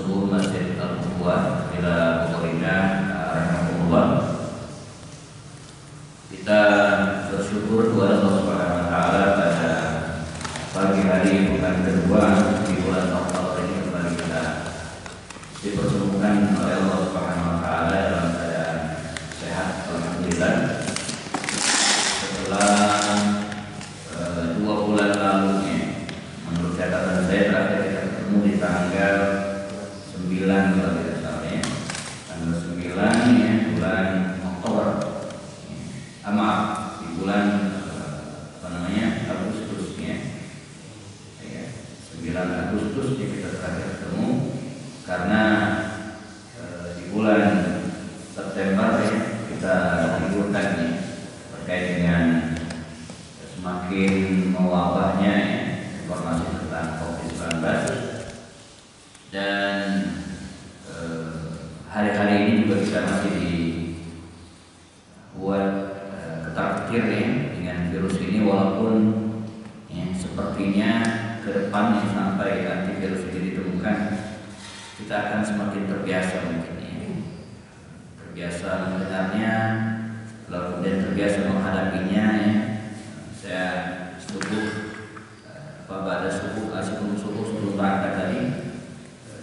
subuh Masjid Al-Quwa ila Bukhorina rahimahullah. Kita bersyukur kepada Allah Subhanahu wa taala pada pagi hari bulan kedua di bulan Oktober ini kembali kita dipertemukan oleh Allah Subhanahu wa taala dalam keadaan sehat alhamdulillah. Setelah 2 bulan lalu menurut catatan saya terakhir kita ketemu di tanggal 9 kalau tidak salah ya. Tanggal 9 bulan Oktober. Maaf, di bulan Agustus ya. 9 Agustus kita terakhir ketemu karena di bulan September ya kita liburkan nih terkait dengan semakin mewabahnya ya, informasi tentang COVID-19 dan hari-hari ini juga kita masih dibuat ketar-ketir ya dengan virus ini, walaupun ya, sepertinya ke depan ya, sampai antivirus ini ditemukan kita akan semakin terbiasa mungkin ya. Terbiasa mendengarnya, lalu kemudian terbiasa menghadapinya ya. Saya setuju pada sebelum berangkat tadi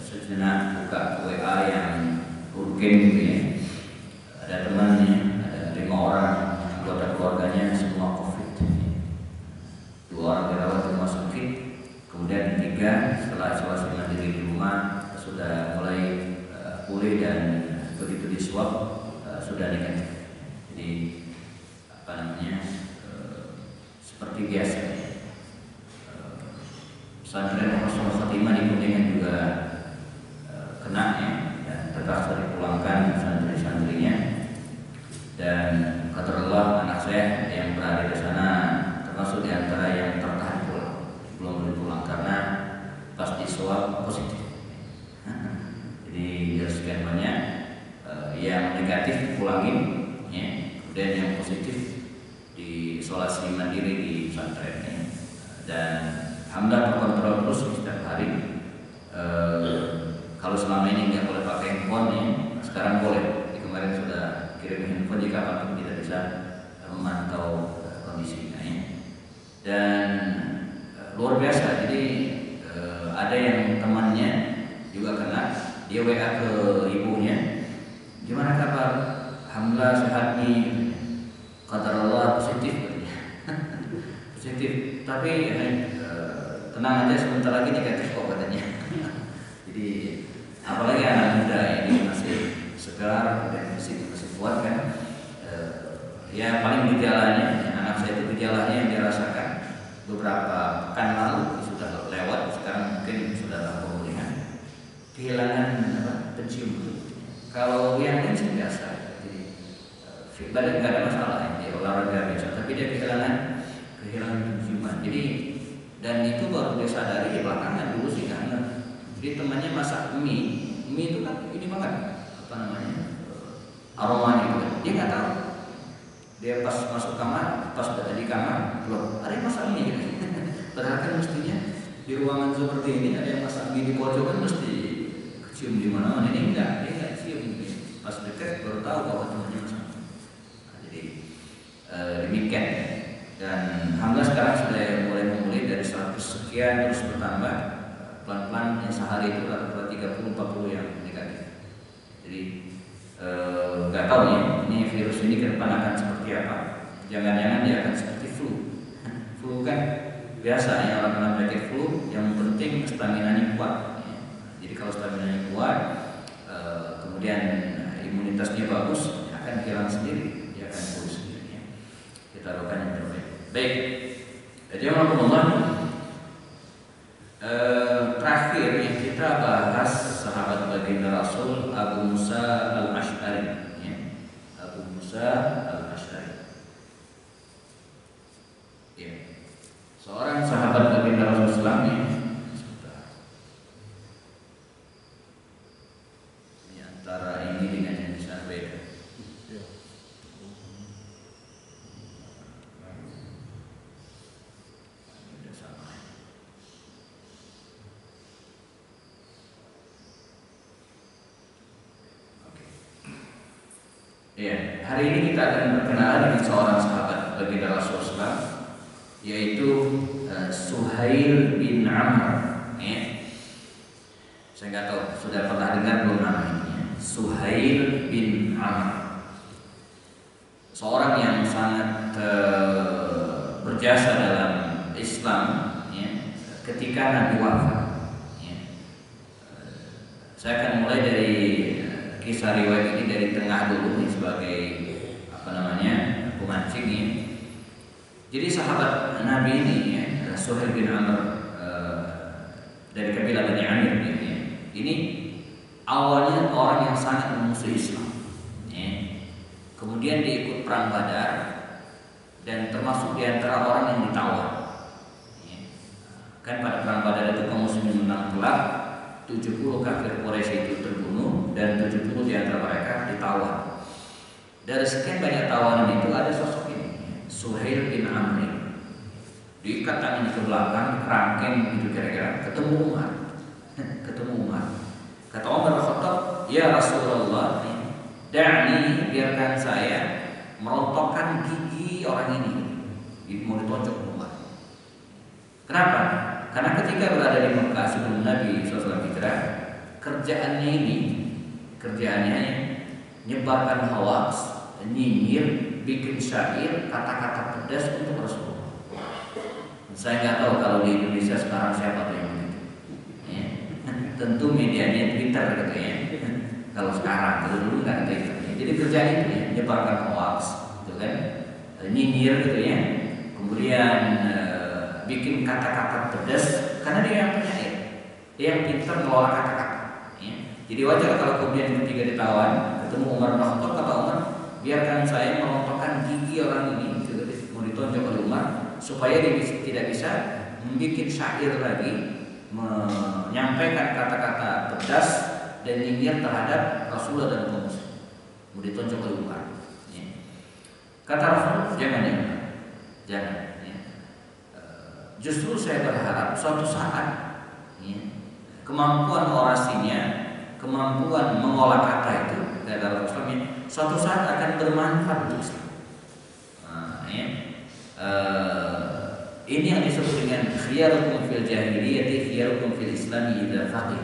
sejenak buka WA yang urgen gitu ya. Ada temannya, ada 5 orang anggota keluarganya semua COVID. 2 orang dirawat di rumah sakit, kemudian 3 setelah isolasi mandiri di rumah sudah mulai pulih dan begitu di swab sudah negatif. Jadi seperti biasa. Pesantren Rasul Fatimah di Kuningan juga kena ya, dan terpaksa dipulangkan santri-santrinya. Dan kata Allah, anak saya yang berada di sana termasuk di antara yang tertahan pulang, belum boleh pulang karena pas di swab positif. Jadi sekian banyak yang negatif dipulangin, ya. Kemudian yang positif diisolasi mandiri di pesantren ya. Dan alhamdulillah terkontrol terus setiap hari. Kalau selama ini nggak boleh pakai handphone ya, sekarang boleh. Kemarin sudah kirim handphone jika kapan kita bisa memantau kondisinya ya. Dan luar biasa. Jadi ada yang temannya juga kena, dia WA ke ibunya, gimana kabar? Alhamdulillah sehat nih. Kata Allah positif. Positif. Tapi tenang aja, sebentar lagi negatif kok katanya. Jadi apalagi anak muda ini masih segar dan masih kuat kan. Ya paling gejalanya, anak saya itu gejalanya yang dirasakan beberapa pekan lalu sudah lewat, sekarang mungkin sudah dalam pemulihan. Kehilangan pencium. Kalau yang lain sih biasa. Jadi badan nggak ada masalah ya, dia olahraga biasa, tapi dia kehilangan penciuman. Jadi dan itu baru dia sadari di belakangan, dulu sih nggak ngerti. Jadi temannya masak mie itu kan ini banget aromanya gitu. Dia nggak tahu. Dia pas masuk kamar, pas udah di kamar, loh ada yang masak mie gitu. Padahal kan mestinya di ruangan seperti ini ada yang masak mie di pojok kan mesti cium di mana-mana. Ini enggak, dia nggak cium gitu. Pas dekat baru tahu bahwa temannya masak. Nah, jadi demikian. Dan alhamdulillah sekarang sudah mulai memulih dari 100 sekian terus bertambah pelan-pelan, sehari itu rata-rata 30-40 yang negatif. Jadi nggak tahu ya ini virus ini ke depan akan seperti apa. Jangan-jangan dia akan seperti flu. Flu kan biasa ya, orang kena penyakit flu yang penting stamina-nya kuat. Jadi kalau stamina-nya kuat, kemudian imunitasnya bagus, akan hilang sendiri, dia akan pulih sendiri. Ya. Kita lakukan yang terbaik. Baik. Jadi alhamdulillah. Terakhir yang kita bahas sahabat baginda Rasul Abu Musa Al-Asy'ari ya. Abu Musa Al-Asy'ari ya. Seorang sahabat baginda Rasul Islam ya. Ini antara ini dengan yang di sana beda. Ya, hari ini kita akan berkenalan dengan seorang sahabat baginda Rasulullah, yaitu Suhail bin Amr. Ya. Saya nggak tahu sudah pernah dengar belum nama ini. Ya. Suhail bin Amr, seorang yang sangat berjasa dalam Islam. Ya. Ketika Nabi wafat. Ya. Saya akan mulai dari kisah riwayat ini dari tengah dulu sebagai pemancing ya. Jadi sahabat Nabi ini ya, Suhail bin Amr dari kabilah Bani Amir ya. Ini awalnya orang yang sangat memusuhi Islam ya. Kemudian dia ikut perang Badar dan termasuk di antara orang yang ditawan ya. Kan pada perang Badar itu kaum muslimin menang telak, 70 kafir Quraisy itu terbunuh dan 70 di antara mereka ditawan. Dari sekian banyak tawanan itu ada sosok ini, Suhail bin Amr. Diikat tangan ke belakang, kerangkeng gitu kira-kira, ketemu Umar. Kata Umar bin Khattab, "Ya Rasulullah, da'ni, biarkan saya merontokkan gigi orang ini." Mau ditonjok Umar. Kenapa? Karena ketika berada di Mekah sebelum Nabi SAW hijrah, kerjaannya nyebarkan hoax, nyinyir, bikin syair, kata-kata pedas untuk Rasulullah. Saya nggak tahu kalau di Indonesia sekarang siapa tuh yang begitu. Ya. Tentu medianya Twitter gitu ya. Kalau sekarang, kalau dulu nggak ada Twitter. Jadi kerjaan itu ya, nyebarkan hoax, gitu kan, nyinyir gitu ya. Kemudian bikin kata-kata pedas karena dia yang penyair, dia yang pintar mengelola kata-kata. Ya. Jadi wajar kalau kemudian ketika ditawan, ketemu Umar bin Khattab, kata Umar, biarkan saya merontokkan gigi orang ini, gitu, mau ditonjok oleh Umar supaya dia tidak bisa membuat syair lagi, menyampaikan kata-kata pedas dan nyinyir terhadap Rasulullah dan kaum muslimin. Mau ditonjok oleh Umar. Ya. Kata Rasul, jangan. Justru saya berharap suatu saat ya, kemampuan orasinya, kemampuan mengolah kata itu dalam Islam suatu saat akan bermanfaat untuk Islam. Ini yang disebut dengan khiyarukum fil jahiliyah, khiyarukum fil Islam idza faqih.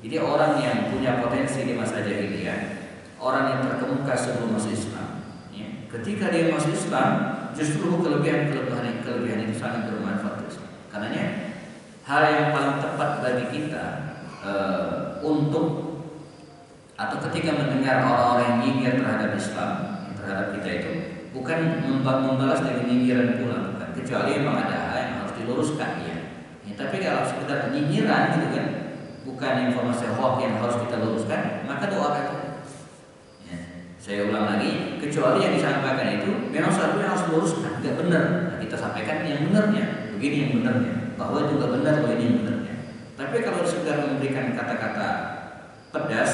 Jadi orang yang punya potensi di masa jahiliyah, orang yang terkemuka sebelum masuk Islam, ya, ketika dia masuk Islam, justru kelebihan itu sangat bermanfaat untuk Islam. Karenanya hal yang paling tepat bagi kita untuk atau ketika mendengar orang-orang yang nyinyir terhadap Islam, terhadap kita itu bukan membalas dengan nyinyiran pula, bukan. Kecuali memang ada hal yang harus diluruskan ya. Tapi kalau sekedar nyinyiran gitu kan, bukan informasi hoax yang harus kita luruskan, maka doakan. Ya. Saya ulang lagi, kecuali yang disampaikan itu memang seharusnya harus diluruskan, tidak benar. Nah, kita sampaikan yang benarnya, begini yang benarnya, bahwa itu nggak benar, bahwa ini yang benarnya. Tapi kalau sekedar memberikan kata-kata pedas,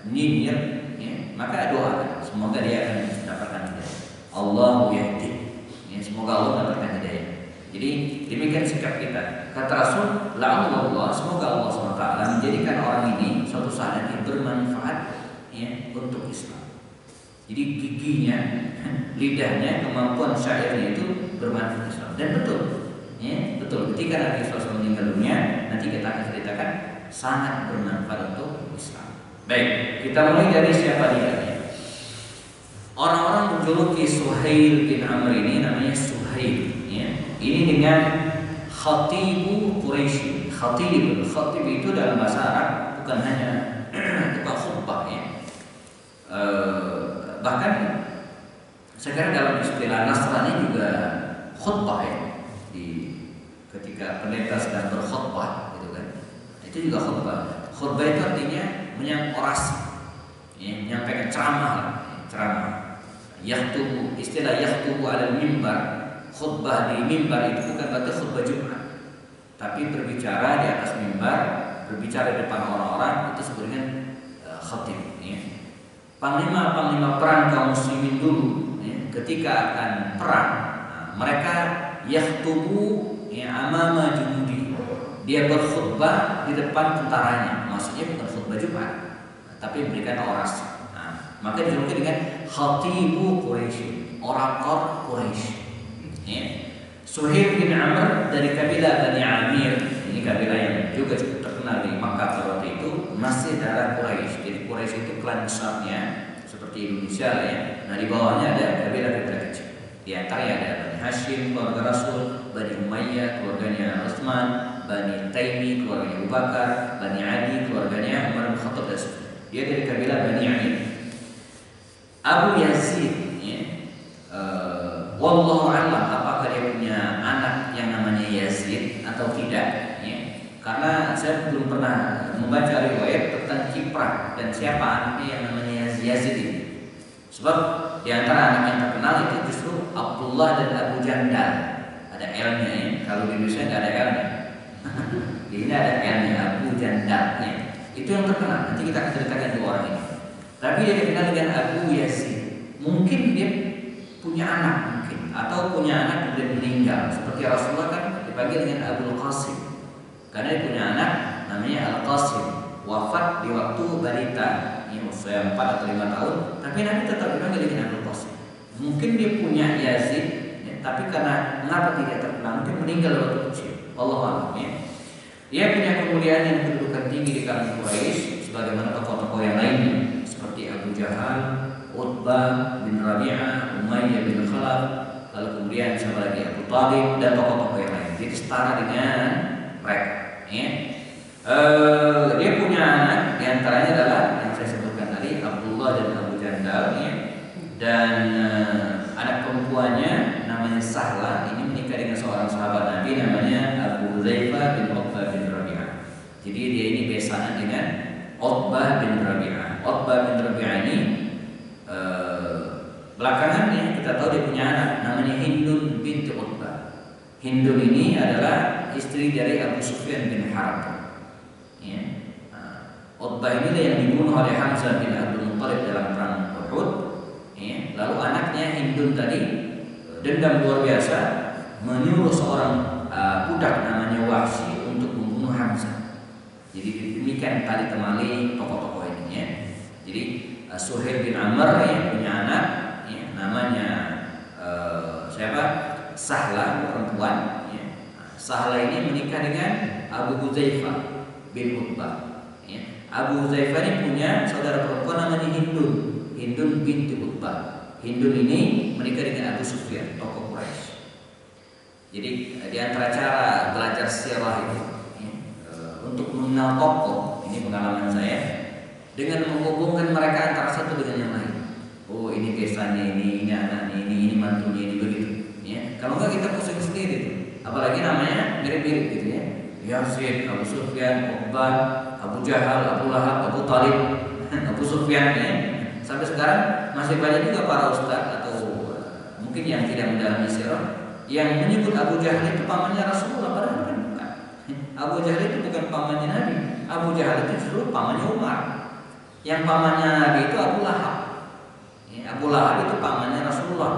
nyinyir, ya, maka doakan, semoga dia akan mendapatkan hidayah. Allahu yahdi. Ya, semoga Allah mendapatkan hidayah. Jadi demikian sikap kita. Kata Rasul, la'allallah, semoga Allah SWT menjadikan orang ini suatu saat yang bermanfaat ya, untuk Islam. Jadi giginya, lidahnya, kemampuan syairnya itu bermanfaat Islam. Dan betul, ya, betul. Ketika Nabi SAW meninggal dunia, nanti kita akan ceritakan sangat bermanfaat untuk Islam. Baik, kita mulai dari siapa dia. Orang-orang menjuluki Suhail bin Amr ini namanya Suhail. Ya. Ini dengan Khatibu Quraisy. Khatib itu dalam bahasa Arab bukan hanya tukang khutbah ya. Bahkan sekarang dalam istilah Nasrani juga khutbah ya. Ketika pendeta sedang berkhutbah gitu kan. Itu juga khutbah. Khutbah itu artinya orasi. Ya, menyampaikan ceramah. Yahtubu, istilah yahtubu ala mimbar, khutbah di mimbar itu bukan berarti khutbah Jumat, tapi berbicara di atas mimbar, berbicara di depan orang-orang, itu sebenarnya khatib. Ya. Panglima perang kaum muslimin dulu, ya, ketika akan perang, mereka yahtubu ya, amama junudi, dia berkhutbah di depan tentaranya, maksudnya bukan khutbah Jumat, tapi memberikan orasi. Maka dijuluki dengan Khatibu Quraisy, orator Quraisy. Ya. Suhail bin Amr dari kabilah Bani Amir, ini kabilah yang juga cukup terkenal di Makkah pada waktu itu, masih darah Quraisy. Jadi Quraisy itu klan besarnya seperti Indonesia ya. Nah di bawahnya ada kabilah-kabilah kecil. Di antaranya ada Bani Hashim, keluarga Rasul, Bani Umayyah, keluarganya Utsman, Bani Taimi, keluarganya Abu Bakar, Bani Adi, keluarganya Umar bin Khattab dan sebagainya. Dia dari kabilah Bani Amir. Abu Yazid, ya, wallahu a'lam apakah dia punya anak yang namanya Yazid atau tidak, ya. Karena saya belum pernah membaca riwayat tentang kiprah dan siapa anaknya yang namanya Yazid ini. Sebab di antara anak yang terkenal itu justru Abdullah dan Abu Jandal. Ada L-nya ya. Kalau di Indonesia nggak ada L-nya. Di ini ada L-nya, Abu Jandal ya. Itu yang terkenal. Nanti kita akan ceritakan dua orang ini. Tapi dia dikenal dengan Abu Yazid. Mungkin dia punya anak mungkin, atau punya anak kemudian meninggal. Seperti Rasulullah kan dipanggil dengan Abul Qasim. Karena dia punya anak namanya Al-Qasim, wafat di waktu balita, ya, usia 4 atau 5 tahun. Tapi Nabi tetap dipanggil dengan Abul Qasim. Mungkin dia punya Yazid, ya, tapi karena mengapa tidak terkenal, mungkin meninggal waktu kecil. Allah a'lam ya. Dia punya kemuliaan yang kedudukan tinggi di kalangan Quraisy, sebagaimana tokoh-tokoh yang lainnya seperti Abu Jahal, Utbah bin Rabi'ah, Umayyah bin Khalaf, lalu kemudian siapa lagi, Abu Thalib dan tokoh-tokoh yang lain. Jadi setara dengan mereka. Ya. Dia punya anak, diantaranya adalah yang saya sebutkan tadi, Abdullah dan Abu Jandal. Ya. Dan anak perempuannya namanya Sahla. Ini menikah dengan seorang sahabat Nabi namanya Abu Zaifah bin Utbah bin Rabi'ah. Jadi dia ini besanan dengan Utbah bin Rabi'ah. Utbah bin Rabi'ah ini belakangannya kita tahu dia punya anak namanya Hindun binti Utbah. Hindun ini adalah istri dari Abu Sufyan bin Harb. Ya. Utbah ini yang dibunuh oleh Hamzah bin Abdul Muttalib dalam perang Uhud. Ya. Lalu anaknya Hindun tadi dendam luar biasa, menyuruh seorang budak namanya Wahsy untuk membunuh Hamzah. Jadi demikian tali temali tokoh-tokoh ini ya. Jadi Suhail bin Amr yang punya anak ya, namanya siapa? Sahla, perempuan ya. Sahla ini menikah dengan Abu Huzaifah bin Utbah ya. Abu Huzaifah ini punya saudara perempuan namanya Hindun, Hindun binti Utbah. Hindun ini menikah dengan Abu Sufyan, tokoh Quraisy. Jadi di antara cara belajar sirah itu ya, untuk mengenal tokoh, ini pengalaman saya, dengan menghubungkan mereka antara satu dengan yang lain. Oh ini besannya ini anaknya ini mantunya ini begitu. Ya. Kalau enggak kita pusing sendiri tuh. Apalagi namanya mirip-mirip gitu ya. Yazid, Abu Sufyan, Utbah, Abu Jahal, Abu Lahab, Abu Thalib, Abu Sufyan ya. Sampai sekarang masih banyak juga para ustaz atau mungkin yang tidak mendalami sirah yang menyebut Abu Jahal itu pamannya Rasulullah, padahal bukan. Abu Jahal itu bukan pamannya Nabi. Abu Jahal itu justru pamannya Umar. Yang pamannya Nabi itu Abu Lahab. Ya, Abu Lahab itu pamannya Rasulullah.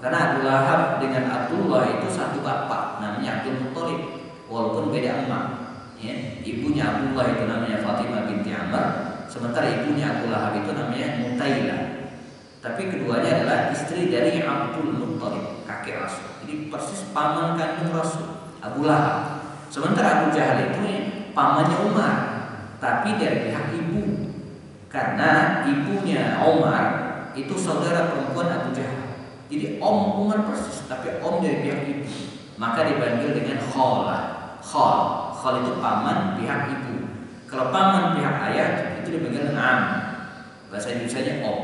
Karena Abu Lahab dengan Abdullah itu satu bapak, namanya Abdul Muttalib, walaupun beda emak. Ya, ibunya Abdullah itu namanya Fatimah binti Amr, sementara ibunya Abu Lahab itu namanya Mutailah. Tapi keduanya adalah istri dari Abdul Muttalib, kakek Rasul. Jadi persis paman kandung Rasul, Abu Lahab. Sementara Abu Jahal itu ya, pamannya Umar, tapi dari pihak ibu. Karena ibunya Umar itu saudara perempuan Abu Jahal. Jadi om Umar persis, tapi om dari pihak ibu. Maka dipanggil dengan kholah. Khol itu paman pihak ibu. Kalau paman pihak ayah itu dipanggil dengan am. Bahasa Indonesianya om.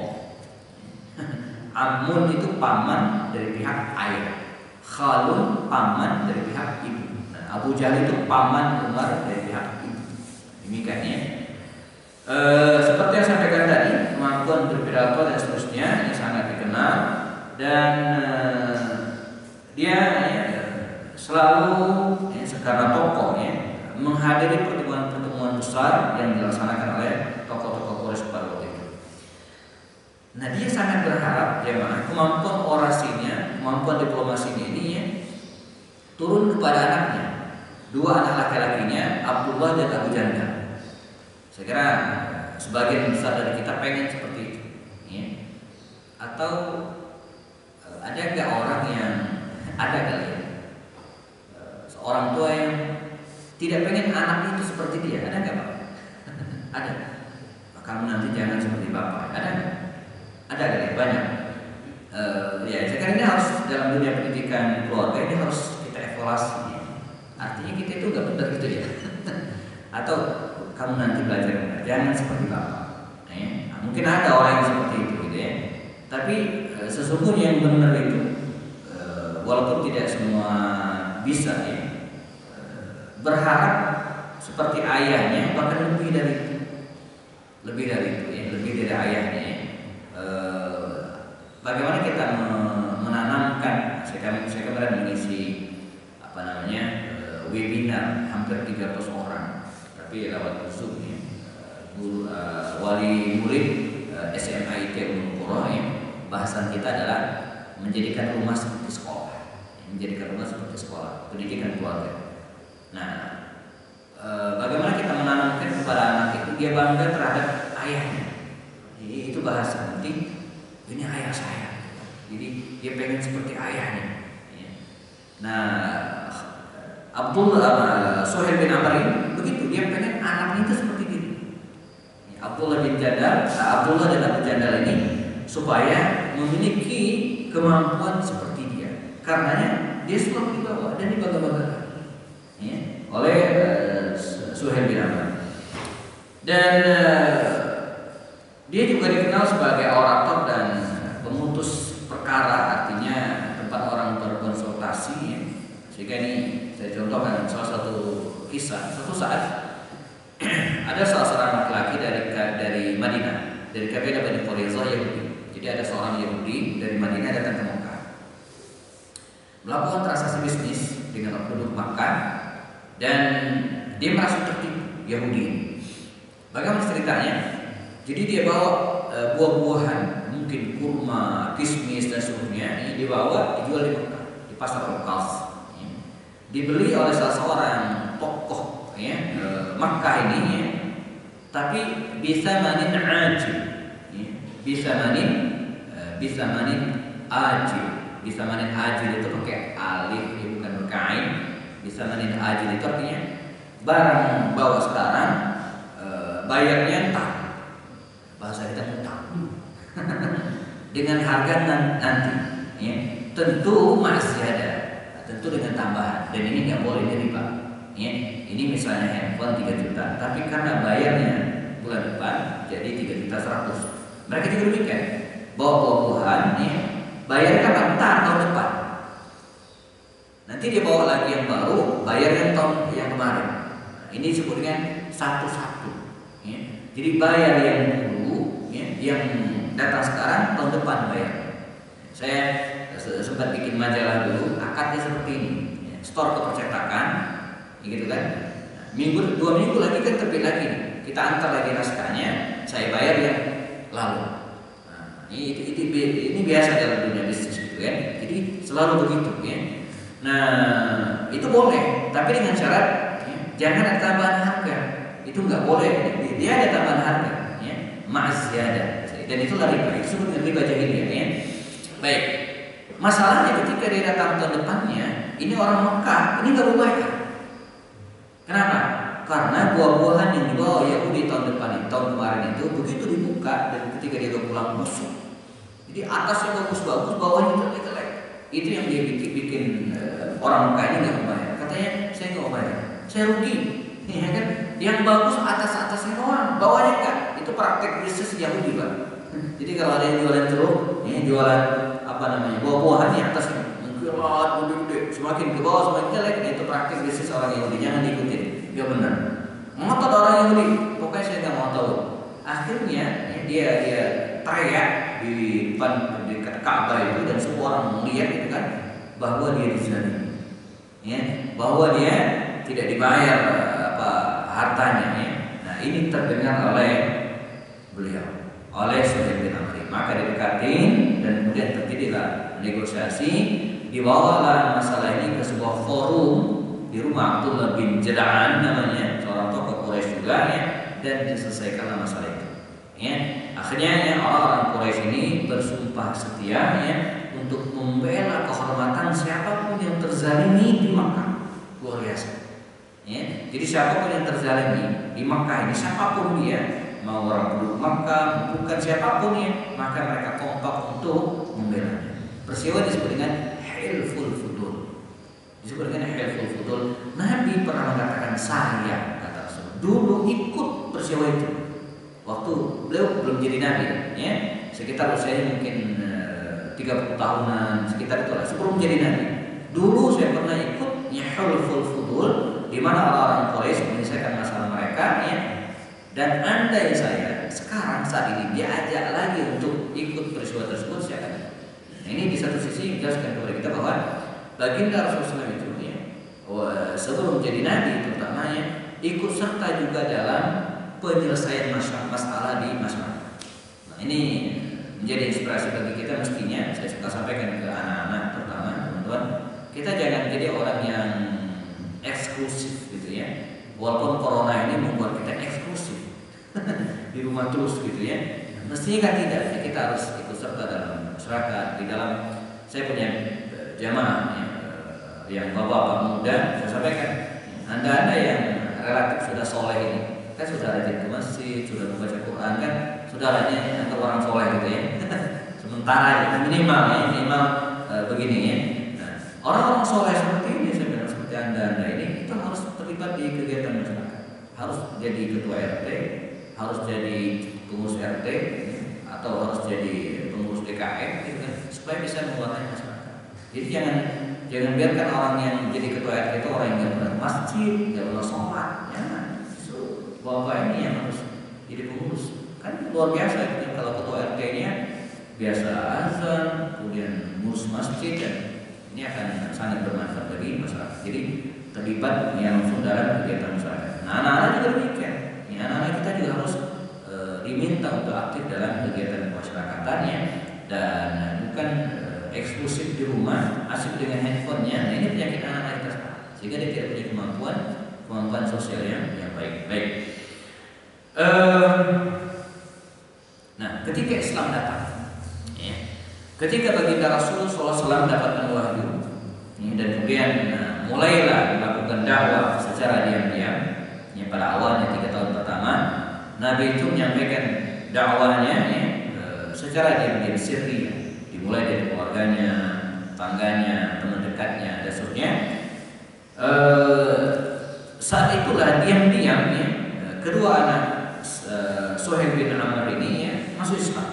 Amun itu paman dari pihak ayah. Khalun paman dari pihak ibu. Nah, Abu Jahal itu paman Umar dari pihak ibu. Demikian ya. Seperti yang saya sampaikan tadi, kemampuan berpidato dan seterusnya ini sangat dikenal dan dia ya, selalu ya, karena tokoh ya, menghadiri pertemuan-pertemuan besar yang dilaksanakan oleh tokoh-tokoh Quraisy pada waktu itu. Nah dia sangat berharap ya kemampuan orasinya, kemampuan diplomasinya ini ya, turun kepada anaknya, dua anak laki-lakinya Abdullah dan Abu Jandal. Saya kira sebagian besar dari kita pengen seperti itu. Ya. Atau ada nggak orang yang ada kali ya, seorang tua yang tidak pengen anaknya itu seperti dia, ada nggak Pak? Ada. Kamu nanti jangan seperti bapak, ada nggak? Ada kali ya, banyak. Ya sekarang ini harus dalam dunia pendidikan keluarga ini harus kita evaluasi. Artinya kita itu nggak benar gitu ya. Atau kamu nanti belajar jangan seperti bapak. Nah, mungkin ada orang yang seperti itu gitu ya. Tapi sesungguhnya yang benar itu walaupun tidak semua bisa ya, berharap seperti ayahnya, bahkan lebih dari itu ya, lebih dari ayahnya ya. Bagaimana kita menanamkan, saya kemarin mengisi webinar hampir 300 orang, tapi lewat Zoom ya, wali murid SMA IT Ummul Qura ya. Bahasan kita adalah menjadikan rumah seperti sekolah, pendidikan keluarga. Nah, bagaimana kita menanamkan kepada anak itu dia bangga terhadap ayahnya. Itu bahasa penting. Ini ayah saya. Jadi dia pengen seperti ayahnya. Nah, Suhail bin Amr ini begitu, dia pengen anaknya itu seperti dia. Abdullah dan Abu Jandal ini supaya memiliki kemampuan seperti dia. Karenanya dia selalu dibawa dan dibangga-banggakan oleh Suhail bin Amr. Dan dia juga dikenal sebagai orator dan pemutus perkara, artinya tempat orang berkonsultasi ya. Sehingga ini saya contohkan salah satu kisah. Suatu saat ada salah seorang laki-laki dari Madinah, dari kabilah Bani Quraizah Yahudi. Jadi ada seorang Yahudi dari Madinah datang ke Mekah, melakukan transaksi bisnis dengan penduduk Makkah, dan dia merasa tertipu Yahudi. Bagaimana ceritanya? Jadi dia bawa buah-buahan, mungkin kurma, kismis dan seterusnya. Ini dibawa dijual di Mekah, di pasar lokal. Dibeli oleh salah seorang tokoh ya, Makkah ini ya. Tapi bisa manin ajil, ya. Bisa manin ajil itu pakai alif ya, bukan pakai ain. Bisa manin ajil itu artinya barang bawa sekarang, bayarnya entah. Bahasa kita utang dengan harga nanti ya. Tentu masih ada, tentu dengan tambahan, dan ini nggak boleh riba ya. Ini misalnya handphone 3 juta, tapi karena bayarnya bulan depan jadi 3.100.000. Mereka juga demikian, bawa buah-buahan ya, bayarnya kapan? Tahun depan. Nanti dia bawa lagi yang baru, bayar yang tahun yang kemarin. Ini disebut dengan satu-satu ya. Jadi bayar yang yang datang sekarang, tahun depan bayar. Saya sempat bikin majalah dulu, akadnya seperti ini, store ke percetakan, gitu kan. 2 minggu lagi kan terbit lagi, kita antar lagi naskahnya, saya bayar yang lalu. Nah, ini biasa dalam dunia bisnis gitu kan. Jadi selalu begitu ya. Nah itu boleh, tapi dengan syarat ya, jangan ada tambahan harga. Itu nggak boleh. Dia ada tambahan harga. Ma'asyada, dan itu riba, itu disebut dengan riba jahiliyah ya. Baik, masalahnya ketika dia datang tahun depannya, ini orang Mekah, ini nggak bayar. Kenapa? Karena buah-buahan yang dibawa Yahudi tahun depan, tahun kemarin itu begitu dibuka dan ketika dia pulang busuk. Jadi atasnya bagus-bagus, bawahnya jelek-jelek. Itu yang dia bikin orang Mekah ini nggak bayar. Katanya saya nggak bayar, saya rugi. Ya kan? Yang bagus atasnya doang, bawahnya enggak. Itu praktek bisnis Yahudi Pak. Jadi kalau ada yang jualan jeruk, jualan buah-buahan di atasnya mengkilat gede-gede, semakin ke bawah semakin jelek. Itu praktek bisnis orang Yahudi, jangan diikutin. Gak benar. Ngotot orang Yahudi, pokoknya saya nggak mau tahu. Akhirnya dia teriak di depan dekat Ka'bah itu, dan semua orang melihat itu kan bahwa dia dizalimi, bahwa dia tidak dibayar hartanya ya. Nah ini terdengar oleh beliau, oleh Suhail bin Amr. Maka didekatin dan kemudian terjadilah negosiasi. Dibawalah masalah ini ke sebuah forum di rumah Abdullah bin Jada'an namanya, seorang tokoh Quraisy juga ya, dan diselesaikanlah masalah itu Ya, akhirnya ya orang-orang Quraisy ini bersumpah setia ya untuk membela kehormatan siapapun yang terzalimi di Makkah. Luar biasa. Ya, jadi siapapun yang terzalimi di Makkah ini, siapapun dia, mau orang penduduk Makkah, bukan siapapun ya, maka mereka kompak untuk membelanya. Peristiwa disebut dengan Hilful Fudul. Disebut dengan Hilful Fudul. Nabi pernah mengatakan, saya kata Rasul dulu ikut peristiwa itu. Waktu beliau belum jadi nabi, ya, sekitar usianya mungkin 30 tahunan, sekitar itulah sebelum jadi nabi. Dulu saya pernah ikut Hilful Fudul, di mana orang-orang Quraisy menyelesaikan masalah mereka, ya. Dan andai saya sekarang saat ini diajak lagi untuk ikut peristiwa tersebut, saya akan. Nah, ini di satu sisi menjelaskan kepada kita bahwa baginda Rasulullah itu, ya, sebelum jadi nabi terutamanya ikut serta juga dalam penyelesaian masalah di masyarakat. Nah, ini menjadi inspirasi bagi kita mestinya. Saya suka sampaikan ke anak-anak terutama teman-teman, kita jangan jadi orang yang eksklusif gitu ya. Walaupun corona ini membuat kita eksklusif di rumah terus gitu ya. Mestinya kan tidak. Ya, kita harus ikut serta dalam masyarakat. Di dalam saya punya jamaah ya, yang bapak-bapak muda, saya sampaikan, anda yang relatif sudah soleh ini, kan sudah rajin ke masjid, sudah membaca Quran, kan sudah rajin antar orang soleh gitu ya. Sementara minimal begini ya. Nah, orang-orang soleh seperti ini, saya bilang seperti anda ini, itu harus terlibat di kegiatan masyarakat. Harus jadi ketua RT, harus jadi pengurus RT, atau harus jadi pengurus DKM, gitu kan, supaya bisa menguatkan masyarakat. Jadi jangan biarkan orang yang jadi ketua RT itu orang yang nggak pernah ke masjid, nggak pernah sholat, jangan. Bapak ini yang harus jadi pengurus. Kan luar biasa gitu. Kalau ketua RT-nya biasa azan, kemudian ngurus masjid, dan ini akan sangat bermanfaat bagi masyarakat. Jadi terlibat yang langsung dalam kegiatan masyarakat. Nah, anak-anak juga demikian. Ini anak-anak kita juga harus diminta untuk aktif dalam kegiatan kemasyarakatan dan bukan eksklusif di rumah, asik dengan handphonenya. Nah, ini penyakit anak-anak kita sekarang, sehingga dia tidak punya kemampuan sosial yang baik. Nah, ketika Islam datang, ya, ketika baginda Rasul SAW dapatkan wahyu, ya, dan kemudian mulailah melakukan dakwah secara diam-diam. Ya, pada awalnya 3 tahun pertama, Nabi itu menyampaikan dakwahnya ya, secara diam-diam, sirri, dimulai dari keluarganya, tangganya, teman dekatnya, dan seterusnya. Saat itulah diam-diam ya, kedua anak Suhaib bin Amr ini ya, masuk Islam.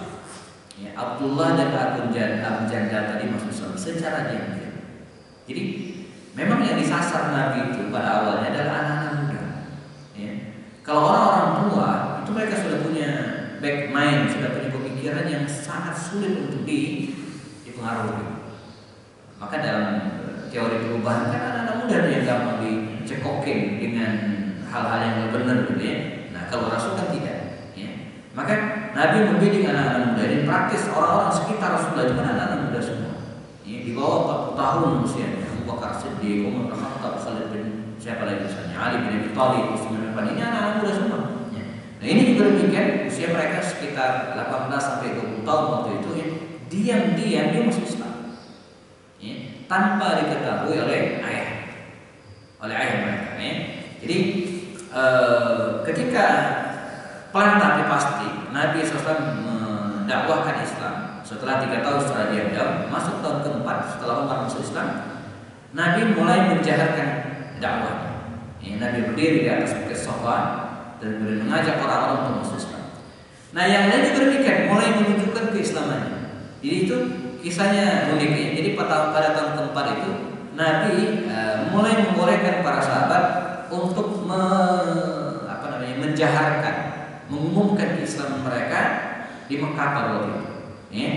Ya, Abdullah dan Abu Jandal tadi masuk Islam secara diam-diam. Jadi memang yang disasar Nabi itu pada awalnya adalah anak-anak muda. Ya. Kalau orang-orang tua itu mereka sudah punya back mind, sudah punya pemikiran yang sangat sulit untuk dipengaruhi. Maka dalam teori perubahan kan anak-anak muda yang gampang dicekokin dengan hal-hal yang tidak benar gitu ya. Nah, kalau Rasul kan tidak. Ya. Maka Nabi membimbing anak-anak muda ini praktis. Orang-orang sekitar Rasulullah itu kan anak-anak muda semua. Ya, di bawah 40 tahun usianya. Abu Bakar Siddiq, Umar bin Khattab, Khalid bin siapa lagi misalnya, Ali bin Abi Thalib, Utsman bin Affan, ini anak-anak muda semua. Ya. Nah, ini juga demikian, usia mereka sekitar 18 sampai 20 tahun waktu itu ya. Diam-diam dia masuk Islam. Ya. Tanpa diketahui oleh ayah mereka. Ya. Jadi ketika pelan tapi pasti Nabi SAW mendakwahkan Islam setelah 3 tahun setelah diam-diam, masuk tahun keempat setelah Umar masuk Islam, Nabi mulai menjaharkan dakwahnya. Ya, Nabi berdiri di atas bukit Safa dan kemudian mengajak orang-orang untuk masuk Islam. Nah, yang lain juga demikian, mulai menunjukkan keislamannya. Jadi itu kisahnya unik ya. Jadi pada tahun keempat itu Nabi mulai membolehkan para sahabat untuk menjaharkan, mengumumkan Islam mereka di Mekah pada waktu itu. Ya.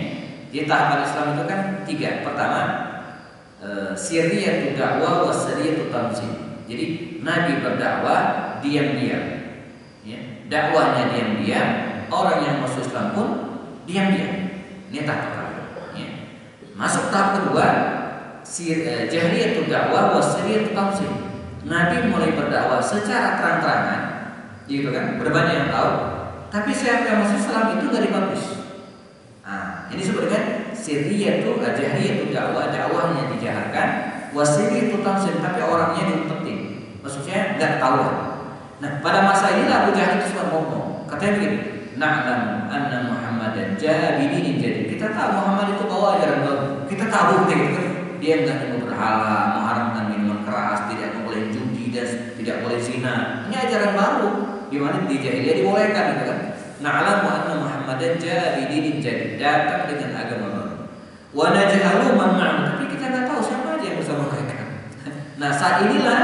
Di tahapan Islam itu kan 3. Pertama, sirriyatu dakwah wa sariyatu tamzil. Jadi Nabi berdakwah diam-diam. Ya. Dakwahnya diam-diam, orang yang masuk Islam pun diam-diam. Ini tahap pertama. Ya. Masuk tahap kedua, jahriyatu dakwah wa sariyatu tamzil. Nabi mulai berdakwah secara terang-terangan, gitu kan, berbanyak yang tahu. Tapi siapa yang masuk Islam itu nggak dipublish. Nah, ini sebenarnya sirriyatu jahriyatu dakwahnya dijaharkan, wasirriyatu tamsil, tapi orangnya diumpetin. Maksudnya nggak tahu. Nah, pada masa ini Abu Jahal itu sempat ngomong, katanya begini, na'lamu anna Muhammadan jaa bidinin jadid. Kita tahu Muhammad itu bawa ajaran baru. Kita tahu gitu. Dia enggak mau berhala, mengharamkan minuman keras, tidak boleh judi dan tidak boleh zina. Ini ajaran baru di mana di jahiliyah dibolehkan gitu kan. Na'lamu anna Muhammadan jaa bidinin jadid, datang dengan agama baru. Wa najhalu man ma'ahu, tapi kita enggak tahu siapa aja yang bersama mereka. Nah, saat inilah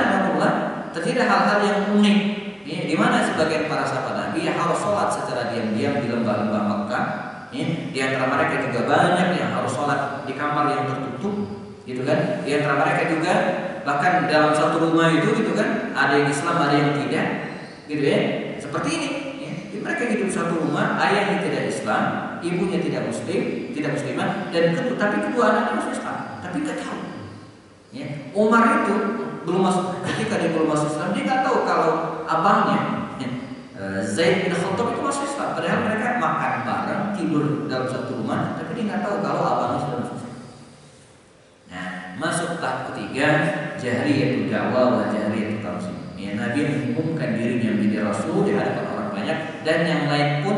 terjadi hal-hal yang unik. Ya, di mana sebagian para sahabat Nabi harus sholat secara diam-diam di lembah-lembah Mekah. Ya, di antara mereka juga banyak yang harus sholat di kamar yang tertutup, gitu kan? Di antara mereka juga bahkan dalam satu rumah itu, gitu kan? Ada yang Islam, ada yang tidak, gitu ya. Seperti ini. Ya. Mereka hidup satu rumah, ayahnya tidak Islam, ibunya tidak Muslim, tidak Muslimah, dan tapi kedua anaknya masuk Islam, tapi nggak tahu. Ya. Umar itu belum masuk, ketika dia belum masuk Islam, dia nggak tahu kalau abangnya Zaid bin Khattab itu masuk Islam. Padahal mereka makan bareng, tidur dalam satu rumah, tapi dia nggak tahu kalau abangnya sudah masuk Islam. Nah, masuk tahap ketiga, jahriyatu dakwah wa jahriyatu tamsil. Ya, Nabi mengumumkan dirinya menjadi Rasul di hadapan orang banyak, dan yang lain pun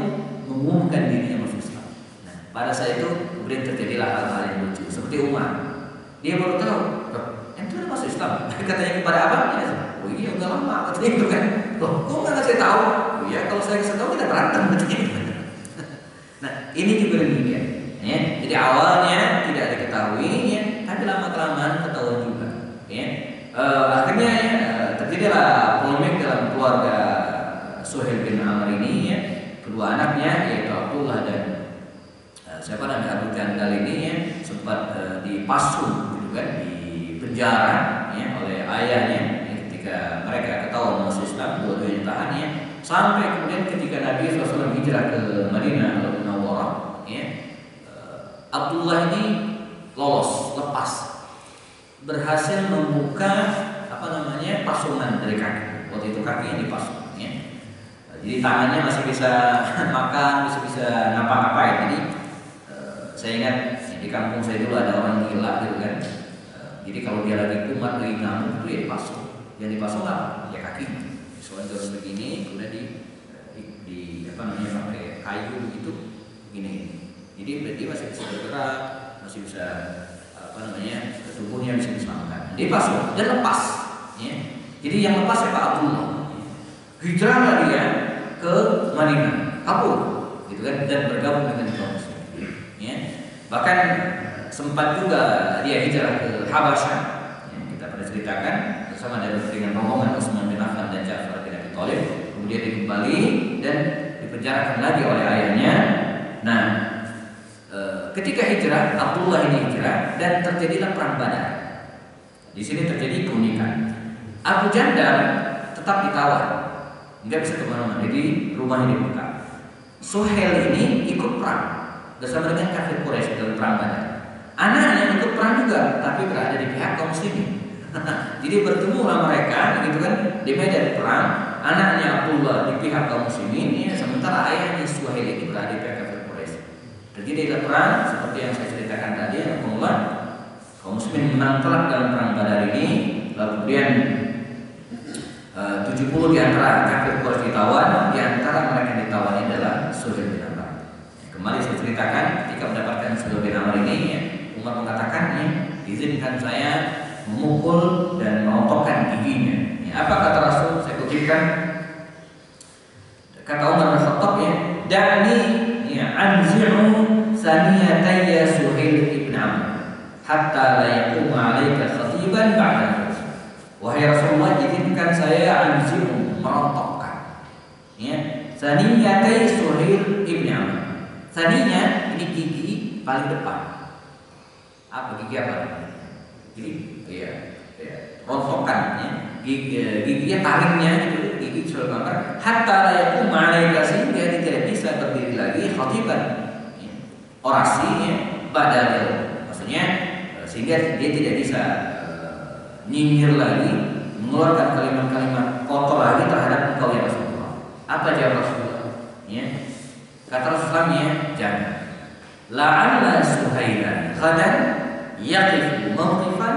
mengumumkan dirinya masuk Islam. Nah, pada saat itu kemudian terjadilah hal-hal yang lucu, seperti Umar. Dia baru tahu, itu udah masuk Islam. Katanya kepada abangnya, oh iya udah lama, katanya itu kan. Loh, kok nggak kasih tahu? Oh iya, kalau saya kasih tahu kita berantem, katanya. Nah, ini juga demikian. Ya, jadi awalnya tidak diketahui, ya, tapi lama kelamaan ketahuan juga. Ya, akhirnya ya, terjadilah polemik dalam keluarga Suhail bin Amr ini. Ya, kedua anaknya yaitu Abdullah dan siapa namanya Abu Jandal ini ya, sempat dipasung, gitu kan, di penjara ya, oleh ayahnya ya, ketika mereka ketahuan masuk Islam, dua-duanya tahan ya, sampai kemudian ketika Nabi SAW hijrah ke Madinah Al-Munawwarah ya, Abdullah ini lolos, lepas, berhasil membuka pasungan dari kaki. Waktu itu kakinya dipasung ya. Jadi tangannya masih bisa makan, masih bisa ngapa-ngapain. Jadi saya ingat di kampung saya dulu ada orang gila gitu kan. Jadi kalau dia lagi kumat, lagi ngamuk itu ya dipasung. Yang dipasung apa? Ya kaki. Soalnya terus begini, kemudian di pakai kayu begitu, begini. Jadi berarti masih bisa bergerak, masih bisa tubuhnya bisa diselamatkan. Dipasung dan lepas. Ya. Jadi yang lepas siapa? Abdullah. Hijrahlah dia ke Madinah, kabur, gitu kan, dan bergabung dengan kaum muslimin. Ya. Bahkan sempat juga dia hijrah ke Habasyah, yang kita pernah ceritakan bersama dengan rombongan Utsman bin Affan dan Ja'far bin Abi Thalib. Kemudian dikembali dan dipenjarakan lagi oleh ayahnya. Nah, ketika hijrah, Abdullah ini hijrah dan terjadilah perang Badar. Di sini terjadi keunikan. Abu Jandal tetap ditawan, nggak bisa kemana-mana, jadi rumahnya di Mekah. Suhail ini ikut perang bersama dengan kafir Quraisy dalam perang Badar. Anaknya ikut perang juga, tapi berada di pihak kaum muslimin. Jadi bertemulah mereka, gitu kan, di medan perang. Anaknya Abdullah di pihak kaum muslimin, ya, sementara ayahnya Suhail ini berada di pihak kafir Quraisy. Terjadi perang seperti yang saya ceritakan tadi. Alhamdulillah, kaum muslimin menang telak dalam perang Badar ini. Lalu kemudian 70 di antara kafir Quraisy ditawan, di antara mereka yang ditawan adalah Suhail bin Amr. Kembali saya ceritakan ketika mendapatkan Suhail bin Amr ini, ya, Umar mengatakan, ya, izinkan saya memukul dan merontokkan giginya. Ya, apa kata Rasul? Saya kutipkan. Kata Umar bin Khattab, ya, "Da'ni ya anzi'u saniyatayya Suhail bin Amr hatta la yaquma 'alaika khatiban ba'da." Wahai Rasulullah, izinkan saya anzi'u, merontokkan, ya, saniyatay Suhail bin Amr. Saninya ini gigi paling depan. Apa gigi apa? Jadi ya, rontokan, ya, giginya taringnya gitu, gigi Suhail bin Amr. Hatta la yaquma 'alaika, sehingga dia tidak bisa berdiri lagi khatiban, ya, orasi, ya, badal, maksudnya sehingga dia tidak bisa nyinyir lagi, mengeluarkan kalimat-kalimat kotor lagi terhadap engkau ya Rasulullah. Apa jawab Rasulullah? Ya. Kata Rasulullah ya, jangan. La'alla Suhailan ghadan yaqifu mawqifan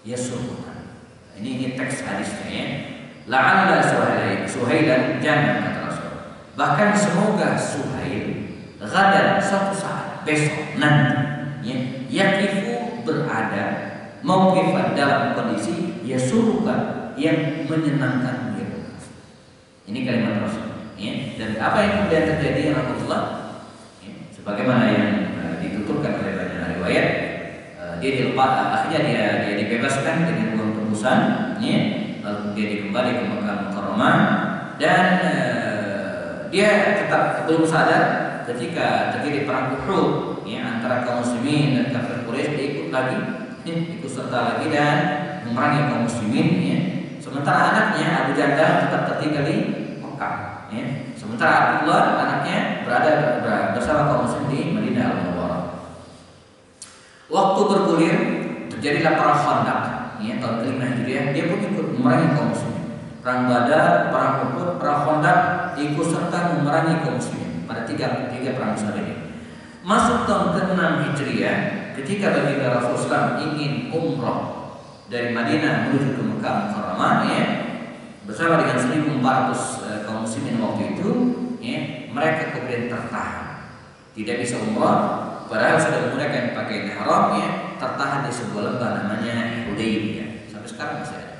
yasurrukan. Ini teks hadisnya ya. La'alla Suhailan jangan, kata Rasul. Bahkan semoga Suhail ghadan suatu saat besok nanti ya, yaqifu berada mawqifan dalam kondisi yasurrukan yang menyenangkan dia. Ini kalimat Rasul. Ya, dan apa yang kemudian terjadi Alhamdulillah ya, sebagaimana yang dituturkan oleh banyak riwayat, dia dilepas, akhirnya dia dibebaskan dengan uang tebusan ya, lalu dia dikembali ke Mekah Mukarramah dan dia tetap belum sadar ketika terjadi perang Uhud ya, antara kaum muslimin dan kafir Quraisy. Dia ikut lagi ya, ikut serta lagi dan memerangi kaum muslimin ya. Sementara anaknya Abu Jandal tetap tertinggal di Mekah. Ya. Sementara Abdullah anaknya berada bersama kaum muslim di Madinah Al-Munawwarah. Waktu bergulir terjadilah perang Khandaq ya, tahun ke-5 Hijriah. Dia pun ikut memerangi kaum muslim. Perang Badar, perang Uhud, perang Khandaq ikut serta memerangi kaum muslim pada tiga perang besar ini. Masuk tahun ke-6 Hijriah ketika baginda Rasulullah ingin umrah dari Madinah menuju ke Mekah Mukarramah ya, bersama dengan 1.400 kaum muslimin waktu itu ya, mereka kemudian tertahan, tidak bisa umrah padahal sudah menggunakan pakaian ihram ya, tertahan di sebuah lembah namanya Hudaybiyah. Sampai sekarang masih ada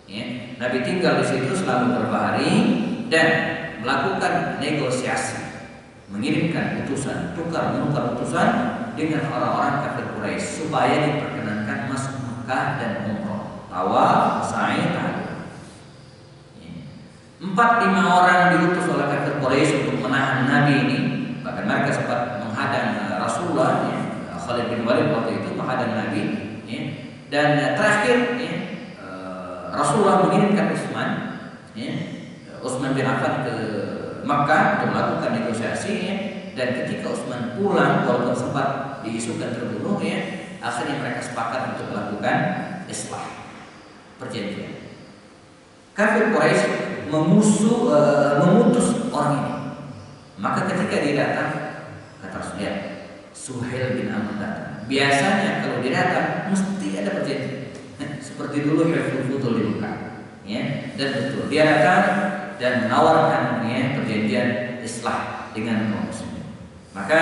ya. Nabi tinggal di situ selama beberapa hari dan melakukan negosiasi, mengirimkan utusan, tukar-menukar utusan dengan orang-orang kafir Quraisy supaya diperkenankan masuk Mekah dan umrah, tawaf, sa'i, tahallul. 4-5 orang diutus oleh kafir Quraisy untuk menahan Nabi ini. Bahkan mereka sempat menghadang Rasulullah ya. Khalid bin Walid waktu itu menghadang Nabi ya. Dan terakhir ya, Rasulullah mengirimkan Utsman ya, Utsman bin Affan ke Makkah untuk melakukan negosiasi ya. Dan ketika Utsman pulang walaupun sempat diisukan terbunuh ya, akhirnya mereka sepakat untuk melakukan islah, perjanjian. Kafir Quraisy memutus orang ini. Maka ketika dia datang, kata Rasulullah, Suhail bin Amr datang. Biasanya kalau dia datang mesti ada perjanjian. Seperti dulu Hifdzul Futul di Mekah. Ya, dan betul dia datang dan menawarkan ya, perjanjian islah dengan kaum muslimin. Maka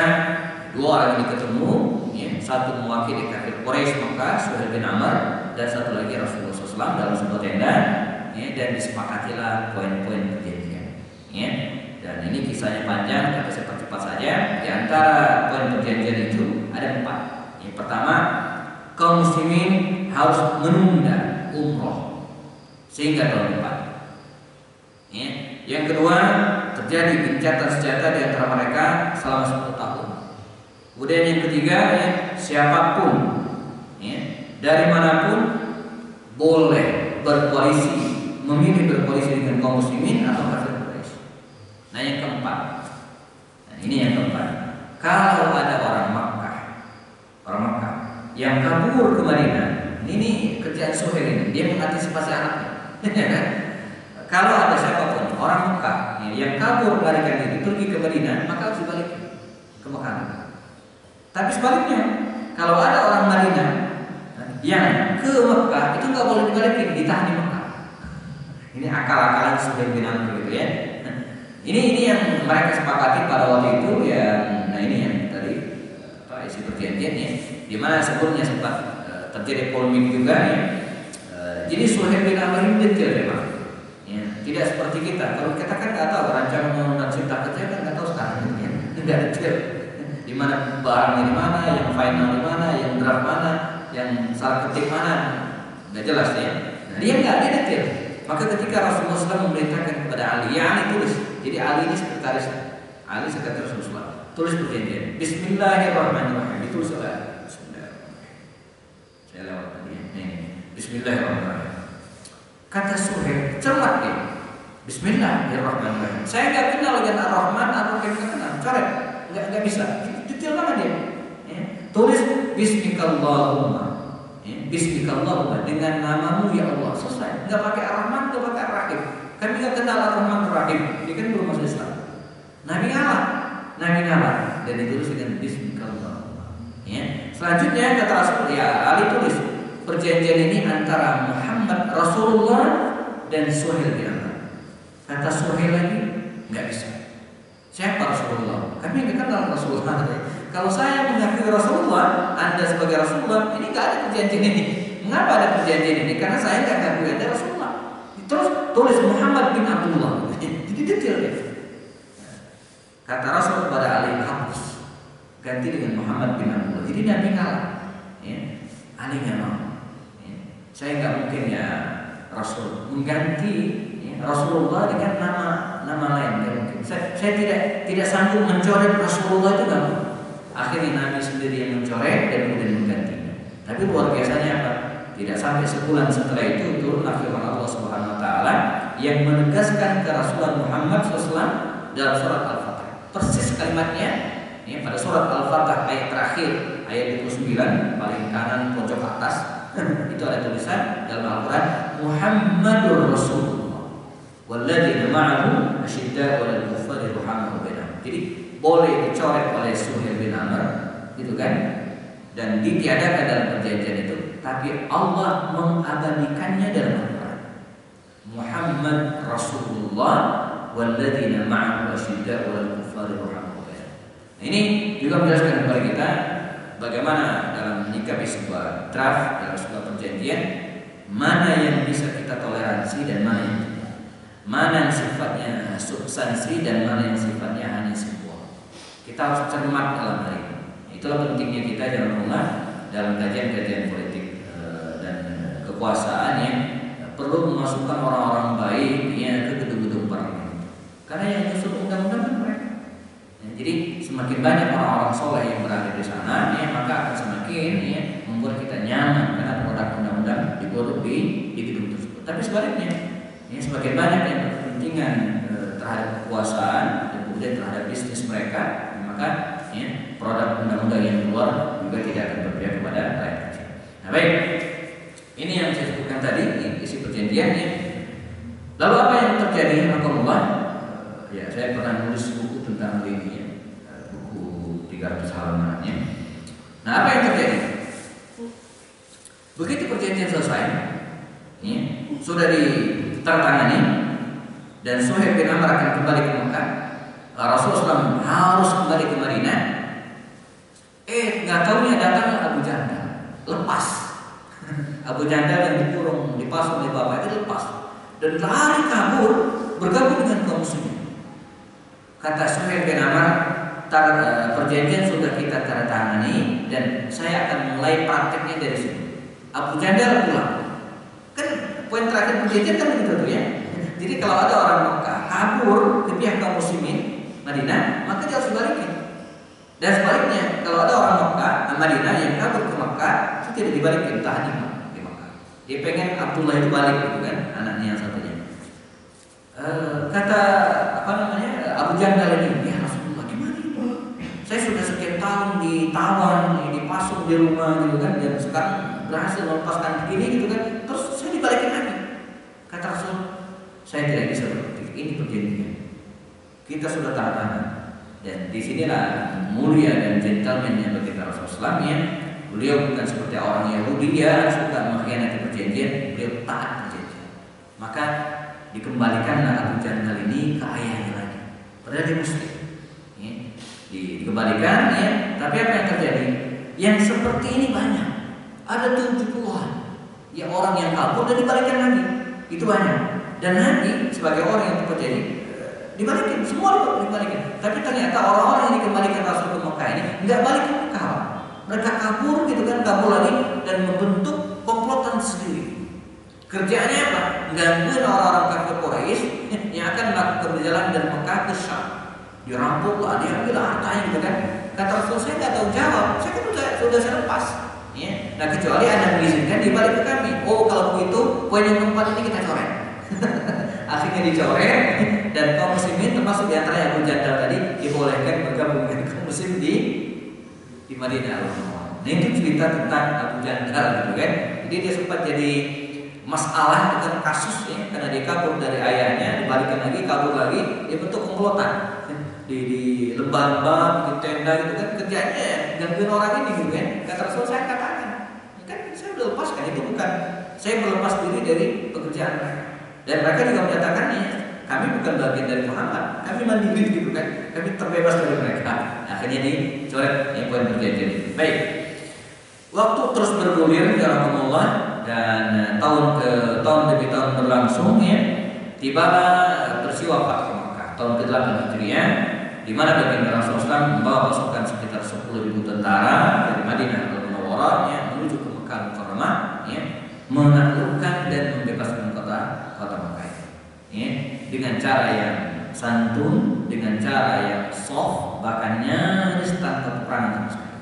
dua orang ini ketemu, ya, satu mewakili kafir Quraisy Mekah, Suhail bin Amr, dan satu lagi Rasulullah SAW dalam sebuah tenda. Ya, dan disepakatilah poin-poin perjanjian. Ya, dan ini kisahnya panjang, tapi saya percepat saja. Di antara poin perjanjian itu ada 4. Yang pertama, kaum muslimin harus menunda umroh sehingga tahun depan. Ya. Yang kedua, terjadi gencatan senjata di antara mereka selama 10 tahun. Kemudian yang ketiga, ya, siapapun ya, dari manapun boleh berkoalisi, memilih berkoalisi dengan kaum muslimin atau kafir Quraisy. Nah yang keempat, kalau ada orang Makkah yang kabur ke Madinah, ini kerjaan Suhail ini, dia mengantisipasi anaknya. Kalau ada siapapun orang Makkah yang kabur melarikan diri pergi ke Madinah, maka harus dibalik ke Mekah. Tapi sebaliknya, kalau ada orang Madinah yang ke Mekah, itu nggak boleh dibalikin, ditahan di Mekah. Ini akal-akalan Suhail bin Amr gitu ya. Ini yang mereka sepakati pada waktu itu ya. Nah ini yang tadi isi perjanjian ya, di mana sebelumnya sempat terjadi polemik juga ya. Jadi Suhail bin Amr ini detail memang. Ya, tidak seperti kita. Kalau kita kan nggak tahu rancangan undang-undang cipta kerja kan nggak tahu sekarang ya. Nggak detail. Di mana barangnya di mana, yang final di mana, yang draft mana, yang salah ketik mana, nggak jelas ya. Nah, dia nggak ada detail. Maka ketika Rasulullah SAW memerintahkan kepada Ali, ya Ali tulis. Jadi Ali ini sekretaris Rasulullah. Tulis perjanjian. Bismillahirrahmanirrahim. Ditulis oleh Bismillahirrahmanirrahim. Saya lewat tadi ya. Bismillahirrahmanirrahim. Kata Suhail, cermat dia. Bismillahirrahmanirrahim. Saya nggak kenal dengan Ar-Rahman, Ar-Rahim nggak kenal. Coret, nggak bisa. Detail banget dia. Ya. Tulis Bismikallahumma. Bismikallahumma, dengan namamu ya Allah. Selesai. Nggak pakai Ar-Rahman, nggak pakai Ar-Rahim. Kami nggak kenal Ar-Rahman Ar-Rahim. Dia kan belum masuk Islam. Nabi ngalah dan ditulis dengan Bismillah. Ya. Selanjutnya kata Rasul, ya Ali tulis perjanjian ini antara Muhammad Rasulullah dan Suhail bin Amr. Kata Suhail lagi nggak bisa. Siapa Rasulullah? Kami nggak kenal Rasulullah. Kalau saya mengakui Rasulullah, Anda sebagai Rasulullah, ini nggak ada perjanjian ini. Mengapa ada perjanjian ini? Karena saya nggak mengakui Anda Rasulullah. Terus tulis Muhammad bin Abdullah. Jadi detail ya. Kata Rasul kepada Ali, hapus, ganti dengan Muhammad bin Abdullah. Jadi Nabi ngalah. Ya. Ali nggak mau. Ya. Saya nggak mungkin ya Rasul mengganti ya, Rasulullah dengan nama lain. Nggak mungkin. Saya tidak sanggup mencoret Rasulullah itu nggak mau. Akhirnya Nabi sendiri yang mencoret dan kemudian menggantinya. Tapi luar biasanya apa? Tidak sampai sebulan setelah itu turun firman Allah Subhanahu Wa Taala yang menegaskan kerasulan Muhammad SAW dalam surat Al-Fatih. Persis kalimatnya ya, pada surat Al-Fatih ayat terakhir, ayat 29 paling kanan pojok atas itu ada tulisan dalam Al-Quran Muhammadur Rasulullah walladzina ma'ahu asyidda'u 'alal kuffari ruhamaa'u bainahum. Jadi boleh dicoret oleh Suhail bin Amr gitu kan, dan ditiadakan dalam perjanjian itu, tapi Allah mengabadikannya dalam Al-Quran Muhammad Rasulullah walladzina ma'ahu asyidda'u 'alal kuffari ruhamaa'u bainahum. Nah, ini juga menjelaskan kepada kita bagaimana dalam menyikapi sebuah draft, dalam sebuah perjanjian, mana yang bisa kita toleransi dan mana yang tidak, mana yang sifatnya substansi dan mana yang sifatnya hanya simbol. Kita harus cermat dalam hal ini. Itulah pentingnya kita dalam kajian-kajian politik dan kekuasaan yang perlu memasukkan orang-orang baik ya, ke gedung-gedung parlemen. Karena yang nyusun undang-undang kan mereka. Ya, jadi semakin banyak orang-orang soleh yang berada di sana, ya, maka akan semakin ya, membuat kita nyaman karena produk undang-undang digodok di gedung tersebut. Tapi sebaliknya, ya, semakin banyak yang berkepentingan terhadap kekuasaan dan kemudian terhadap bisnis mereka, ya, maka ya, produk undang-undang yang keluar juga tidak akan berpihak kepada rakyat kecil. Nah, baik, ini yang saya sebutkan tadi, isi perjanjiannya. Lalu apa yang terjadi? Alhamdulillah, ya saya pernah nulis buku tentang ini, ya, buku 300 halamannya. Nah, apa yang terjadi? Begitu perjanjian selesai, ya, sudah ditandatangani dan Suhail bin Amr akan kembali ke Mekah. Rasulullah SAW harus kembali ke Madinah. Nggak tahunya datang Abu Jandal, lepas. Abu Jandal yang dikurung, dipasung di bawah itu lepas dan lari kabur bergabung dengan kaum muslimin. Kata Suhail bin Amr, perjanjian sudah kita tanda tangani dan saya akan mulai prakteknya dari sini. Abu Jandal pulang. Kan poin terakhir perjanjian kan begitu tuh ya. Jadi kalau ada orang Mekah kabur ke pihak kaum muslimin Madinah, maka dia harus balikin. Dan sebaliknya, kalau ada orang Mekah, Madinah yang kabur ke Mekah, itu tidak dibalikin, tahan di Mekah. Dia pengen Abdullah itu balik, gitu kan, anaknya yang satunya. Kata Abu Jandal ini, ya Rasulullah gimana itu? Saya sudah sekian tahun ditawan, dipasung di rumah, gitu kan, dan sekarang berhasil melepaskan ini, gitu kan. Terus saya dibalikin lagi. Kata Rasul, saya tidak bisa berpikir, ini perjanjian. Kita sudah tanda tangan. Dan disinilah mulia dan gentlemannya bagi Rasulullah SAW, ya. Beliau bukan seperti orang Yahudi ya suka mengkhianati perjanjian, beliau taat perjanjian. Maka dikembalikanlah Abu Jandal ini ke ayahnya lagi. Padahal dia muslim. Ya. Dikembalikan ya. Tapi apa yang terjadi? Yang seperti ini banyak. Ada 70-an. Ya orang yang kabur dan dibalikan lagi. Itu banyak. Dan nanti sebagai orang yang terjadi dibalikin, semua dibalikin. Tapi ternyata orang-orang yang dikembalikan Rasul ke Mekah ini nggak balik ke Mekah. Mereka kabur gitu kan, kabur lagi dan membentuk komplotan sendiri. Kerjaannya apa? Gangguin orang-orang kafir Quraisy yang akan melakukan perjalanan dari Mekah ke Syam. Dirampok lah, diambil hartanya gitu kan. Kata Rasul, saya nggak tahu jawab, saya kan sudah saya lepas. Ya. Nah kecuali Anda mengizinkan dibalik ke kami. Oh kalau begitu, poin yang keempat ini kita coret. Akhirnya dicoret dan kaum muslimin termasuk diantara Abu Jandal tadi dibolehkan bergabung dengan kaum muslim di Madinah. Nah itu cerita tentang Abu Jandal gitu kan. Jadi dia sempat jadi masalah dengan kasus ya, karena dia kabur dari ayahnya, dibalikan lagi, kabur lagi, dia bentuk komplotan. di lembah-lembah, bikin tenda gitu kan, kerjanya gangguin orang ini gitu kan. Kata Rasul, saya katakan, kan saya udah lepaskan, itu bukan saya berlepas diri dari pekerjaan mereka. Dan mereka juga menyatakannya, kami bukan bagian dari Muhammad, kami mandiri gitu kan, kami terbebas dari mereka. Akhirnya dicoret yang poin perjanjian. Baik, waktu terus bergulir ya Rasulullah, dan tahun demi tahun berlangsung ya, tibalah peristiwa Fathu Makkah tahun ke-8 Hijriah, di mana baginda Rasulullah membawa pasukan sekitar 10.000 tentara dari Madinah Al-Munawwarah ya, menuju ke Mekah Mukarramah ya, menaklukkan dan membebaskan kota Makkah ya, dengan cara yang santun, dengan cara yang soft, bahkan nyaris tanpa peperangan sama sekali.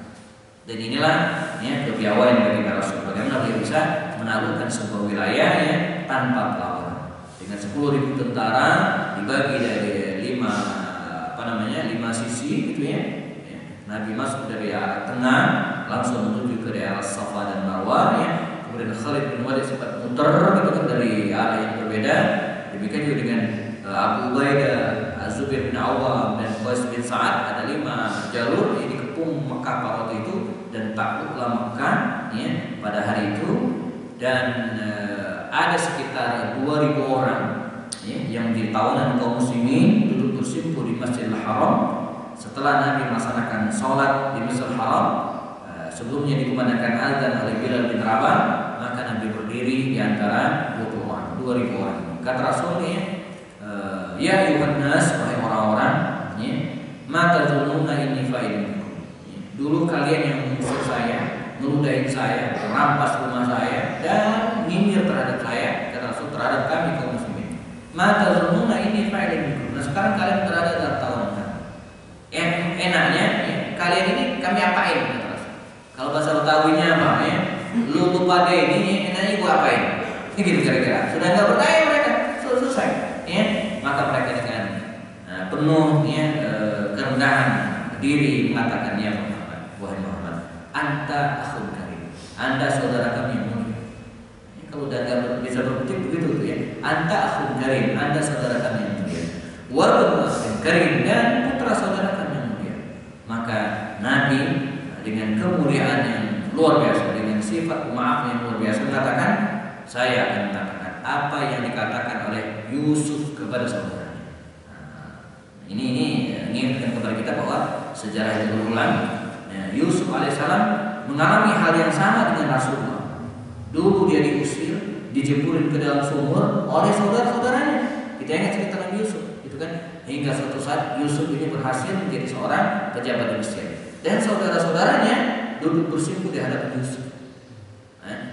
Dan inilah ya kepiawaian baginda Rasul, bagaimana dia bisa menaklukkan sebuah wilayah ya tanpa perlawanan. Dengan 10.000 tentara dibagi dari 5 sisi gitu ya. Nabi masuk dari arah tengah langsung menuju ke daerah Safa dan Marwah ya. Kemudian Khalid bin Walid sempat muter gitu kan dari arah yang berbeda. Demikian juga dengan Abu Ubaidah, Az-Zubair bin Awwam dan Qais bin Sa'ad, ada 5 jalur yang dikepung Mekah pada waktu itu, dan takluklah Mekah ya pada hari itu. Dan ada sekitar 2.000 orang ya, yang di tahunan kaum muslimin duduk bersimpuh di Masjidil Haram setelah Nabi melaksanakan sholat di Masjidil Haram. Sebelumnya dikumandangkan azan oleh Bilal bin Rabah, maka Nabi berdiri di antara 20 orang, 2.000 orang. Kata Rasulnya, ya ayuhan nas, wahai orang-orang ya, ma tazununa inni fa'ilun. Dulu kalian yang mengusir saya, meludahin saya, merampas rumah saya, dan nyinyir terhadap saya, kata Rasul, terhadap kami kaum muslimin. Mata zununa ini fa'ilun. Nah sekarang kalian berada dalam tawanan kami. Enaknya ya, kalian ini kami apain, kata Rasul. Kalau bahasa Betawinya apa ya? Lu pada ini enaknya gua apain? Gitu kira-kira. Sudah enggak berdaya mereka, selesai. Ya, maka mereka dengan penuh ya kerendahan diri mengatakan, ya Muhammad, wahai Muhammad, anta akhul karim, anda saudara kami yang mulia. Kalau udah nggak bisa berbukti begitu tuh ya, anta akhul karim, anda saudara kami yang mulia, wa akhul karim, dan putra saudara kami yang mulia. Maka Nabi dengan kemuliaan yang luar biasa, dengan sifat maaf yang luar biasa mengatakan, saya akan mengatakan apa yang dikatakan oleh Yusuf kepada saudaranya. Ini mengingatkan kepada kita bahwa sejarah itu berulang. Yusuf alaihissalam mengalami hal yang sama dengan Rasulullah. Dulu dia diusir, dijempurin ke dalam sumur oleh saudara-saudaranya. Kita ingat cerita Nabi Yusuf, itu kan, hingga suatu saat Yusuf ini berhasil menjadi seorang pejabat di Mesir. Dan saudara-saudaranya duduk bersimpuh di hadapan Yusuf.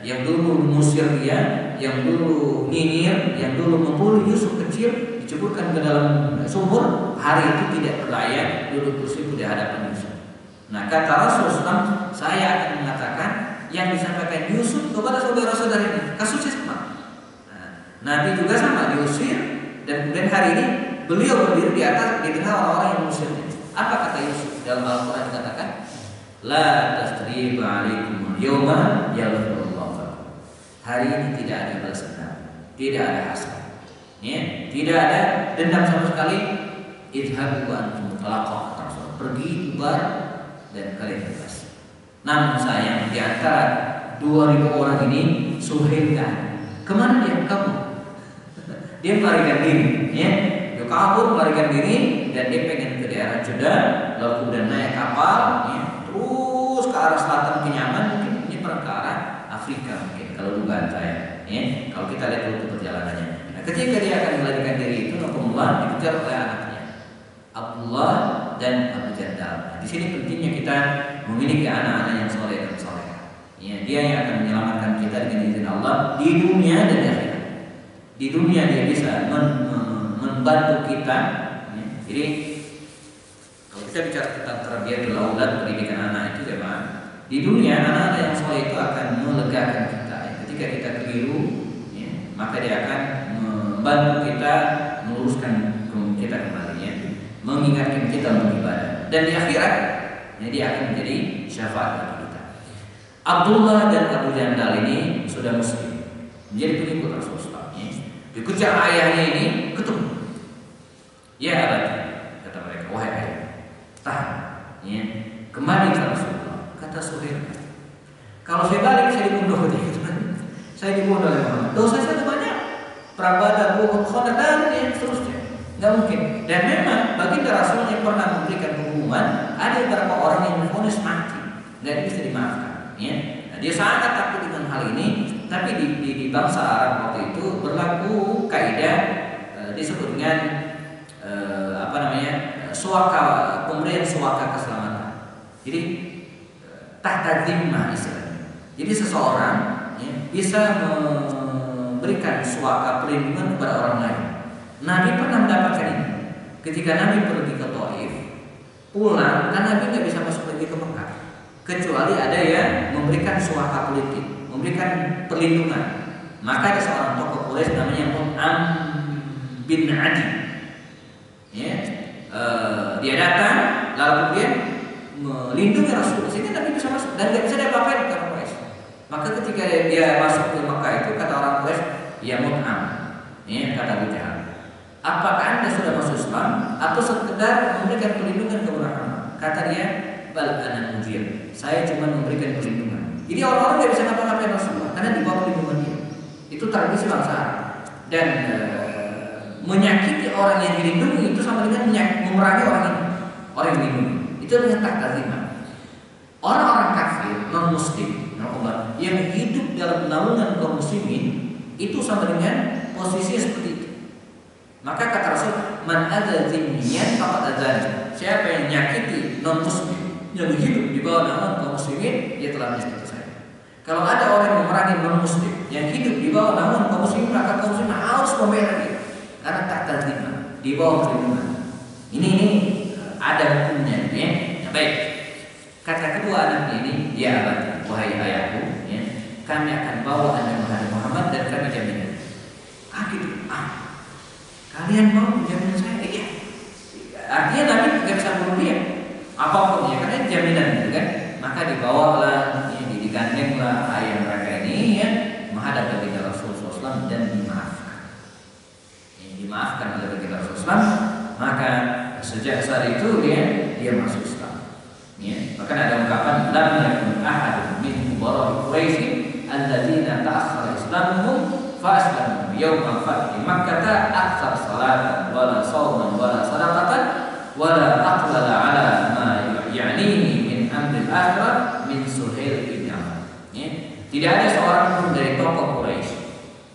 Yang dulu mengusir dia, yang dulu nyinyir, yang dulu membunuh Yusuf kecil, diceburkan ke dalam sumur, hari itu tidak berdaya, duduk bersimpuh di hadapan Yusuf. Nah kata Rasulullah, saya akan mengatakan yang disampaikan Yusuf kepada saudara-saudaranya, kasusnya sama. Nabi juga sama, diusir, dan kemudian hari ini beliau berdiri di atas, di tengah orang-orang yang mengusirnya. Apa kata Yusuf? Dalam Al-Quran dikatakan, la tasriba alaikum al-yawma yaghfirullahu. Hari ini tidak ada balas dendam, tidak ada hasad, ya, tidak ada dendam sama sekali. Idhabu antum talaqah, pergi bubar dan kalian bebas. Namun sayang, di antara 2.000 orang ini Suhail kan, kemana dia? Kamu? Dia melarikan diri, ya, dia kabur melarikan diri, dan dia pengen ke daerah Jeddah, lalu kemudian naik kapal, ya, terus ke arah selatan ke Yaman, mungkin ini perang ke arah Afrika mungkin. Kalau dugaan saya, ya, kalau kita lihat rute perjalanannya. Nah, ketika dia akan melarikan diri itu, Rasulullah dikejar oleh anaknya Abdullah dan Abu Jandal. Nah, di sini pentingnya kita memiliki anak-anak yang soleh dan soleha. Ya, dia yang akan menyelamatkan kita dengan izin Allah di dunia dan di akhirat. Di dunia dia bisa membantu kita. Ya, jadi kalau kita bicara tentang terbiatul aulad, pendidikan anak itu, ya, di dunia anak-anak yang soleh itu akan melegakan kita. Ketika kita keliru, ya, maka dia akan membantu kita meluruskan kita kembali, ya, mengingatkan kita beribadah. Dan di akhirat, ya, dia akan menjadi syafaat bagi kita. Abdullah dan Abu Jandal ini sudah muslim, menjadi pengikut Rasulullah. Ya. Dikejar ayahnya ini ketemu. Ya abad, kata mereka, wahai ayah, kembali ke Rasulullah. Kata Suhail, kalau saya balik saya dibunuh saya dibunuh oleh Muhammad. Dosa saya banyak, perang Badar, Uhud, Khandaq dan yang seterusnya. Nggak mungkin. Dan memang baginda Rasul yang pernah memberikan pengumuman, ada beberapa orang yang divonis mati, nggak bisa dimaafkan. Ya. Nah, dia sangat takut dengan hal ini. Tapi di bangsa Arab waktu itu berlaku kaidah disebut dengan suaka, pemberian suaka keselamatan. Jadi tahta zimmah istilahnya. Jadi seseorang ya, bisa memberikan suaka perlindungan kepada orang lain. Nabi pernah mendapatkan ini. Ketika Nabi pergi ke Taif, pulang kan Nabi nggak bisa masuk lagi ke Mekah, kecuali ada yang memberikan suaka politik, memberikan perlindungan. Maka ada seorang tokoh Quraisy namanya Mut'am bin Adi. Ya, dia datang lalu kemudian melindungi Rasul sehingga Nabi bisa masuk dan nggak bisa diapa-apain ke Quraisy. Maka ketika dia masuk ke Mekah itu kata orang Quraisy, ya Mut'am, ya kata Abu Jahal, apakah Anda sudah masuk Islam atau sekedar memberikan perlindungan kepada Muhammad? Kata dia, bal ana mujir, saya cuma memberikan perlindungan. Jadi orang-orang tidak bisa ngapa-ngapain Rasulullah karena di bawah perlindungan dia. Itu tradisi bangsa Arab. Dan menyakiti orang yang dilindungi itu sama dengan memerangi orang ini, orang yang dilindungi. Itu dengan tahta zimmah. Orang-orang kafir non muslim yang hidup dalam naungan kaum muslimin itu sama dengan posisi seperti itu. Maka kata Rasul, man adza zimmiyan faqad adzani. Siapa yang menyakiti non muslim yang hidup di bawah naungan kaum muslimin, dia telah menyakiti saya. Kalau ada orang yang memerangi non muslim yang hidup di bawah naungan kaum muslimin, maka kaum muslimin harus membela dia karena tahta zimmah, di bawah perlindungan. Ini ada hukumnya, ya. Nah, baik. Kata kedua anaknya ini, ya abadi, wahai ayahku, ya, kami akan bawa anda menghadap Muhammad dan kami jamin. Gitu. Kalian mau menjamin saya? Iya. Artinya Nabi nggak bisa bunuh dia, apapun ya, karena jaminan gitu kan. Maka dibawalah, ya, digandenglah ayah mereka ini ya menghadap baginda Rasulullah SAW dan dimaafkan. Ya, dimaafkan oleh baginda Rasulullah SAW. Maka sejak saat itu dia masuk Islam. Ya, bahkan ada ungkapan lam yakun ahadun min kubara Quraisy alladzina ta'akhkhara islamuhum fa aslamu yawm al-fath Makkah aktsar salatan wala shauman wala sadaqatan wala aqbala ala ma ya'nihi min amri al-akhirah min Suhail bin Amr. Ya, tidak ada seorang pun dari tokoh Quraisy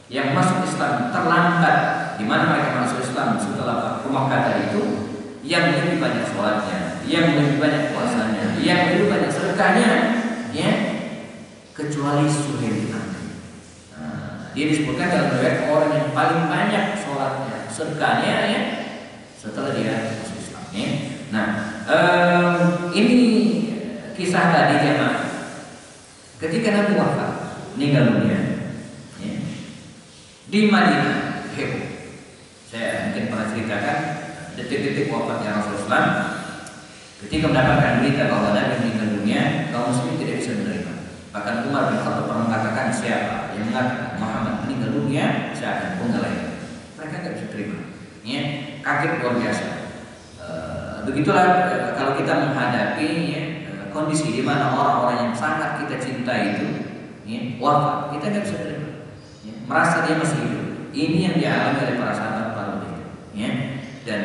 yang masuk Islam terlambat di mana mereka masuk Islam setelah Makkah tadi itu yang lebih banyak sholatnya, yang lebih banyak puasanya, yang lebih banyak sedekahnya, ya, kecuali Suhail bin Amr. Dia disebutkan dalam riwayat orang yang paling banyak sholatnya, sedekahnya, ya, setelah dia masuk Islam. Ya. Nah, ini kisah tadi jemaah. Ketika Nabi wafat, meninggal dunia, ya, di Madinah, heboh. Saya mungkin pernah ceritakan detik-detik wafatnya Rasulullah. Ketika mendapatkan berita bahwa Nabi meninggal dunia, kaum muslimin tidak bisa menerima. Bahkan Umar bin Khattab pernah mengatakan, siapa yang mengatakan Muhammad meninggal dunia, saya akan penggal lain. Mereka tidak bisa terima. Ya, kaget luar biasa. Begitulah kalau kita menghadapi, ya, kondisi di mana orang-orang yang sangat kita cintai itu, ya, wafat, kita tidak bisa terima. Ya, merasa dia masih hidup. Ini yang dialami oleh para sahabat para nabi. Ya, dan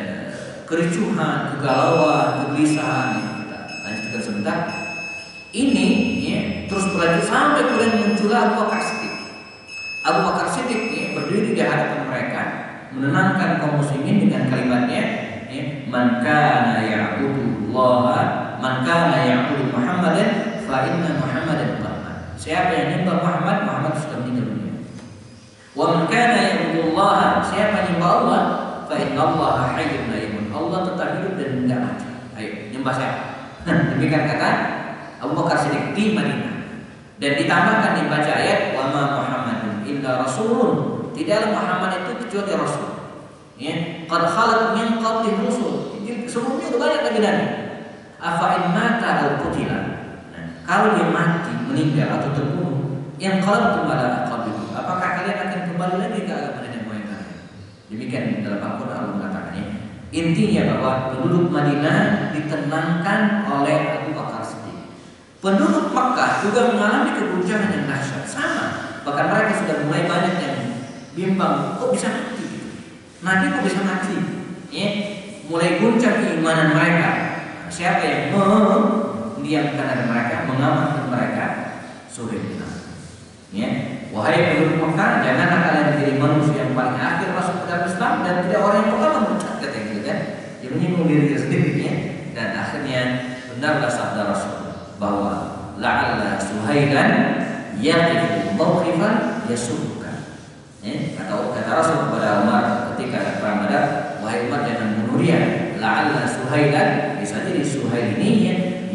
kericuhan, kegalauan, kegelisahan yang kita lanjutkan sebentar. Ini, ya, terus berlanjut sampai kemudian muncullah Abu Bakar Siddiq. Abu Bakar Siddiq, ya, berdiri di hadapan mereka, menenangkan kaum muslimin dengan kalimatnya, ya, man kana ya'budu Muhammadan fa inna Muhammadan qad mat. Siapa yang menyembah Muhammad, Muhammad sudah meninggal dunia. Wa man kana ya'budu Allah, siapa yang menyembah Allah, fa inna Allah hayyun la yamut. Allah tetap hidup dan enggak mati. Ayo, nyembah siapa? Demikian kata Abu Bakar Siddiq di Madinah. Dan ditambahkan dibaca ayat wa ma Muhammadun illa rasulun. Tidaklah Muhammad itu kecuali rasul. Ya, qad khalat min qablihi rusul. Sebelumnya sudah banyak lagi nabi. Afa in mata al qutila. Nah, kalau dia mati, meninggal atau terbunuh, yang qalabtum ala aqabikum. Apakah kalian akan kembali lagi ke agama nenek moyang kalian? Demikian dalam Al-Qur'an Allah mengatakannya. Intinya bahwa penduduk Madinah ditenangkan oleh Abu Bakar Penduduk Mekah juga mengalami keguncangan yang dahsyat sama. Bahkan mereka sudah mulai banyak yang bimbang, kok bisa mati? Nabi kok bisa mati? Ya, mulai guncang keimanan mereka. Siapa yang mendiamkan dari mereka, mengamankan mereka? Suhail. Ya, wahai penduduk Mekah, janganlah kalian menjadi manusia yang paling akhir masuk ke dalam Islam dan tidak orang yang pertama murtad, kata gitu kan? Dia menyinggung diri sendiri ya. Dan akhirnya benarlah sabda Rasul bahwa la'alla Suhailan yaqifu mawqifan yasubbuka. Kata Rasul kepada Umar ketika perang Badar, wahai Umar jangan bunuh dia. La'alla Suhailan, bisa jadi Suhail ini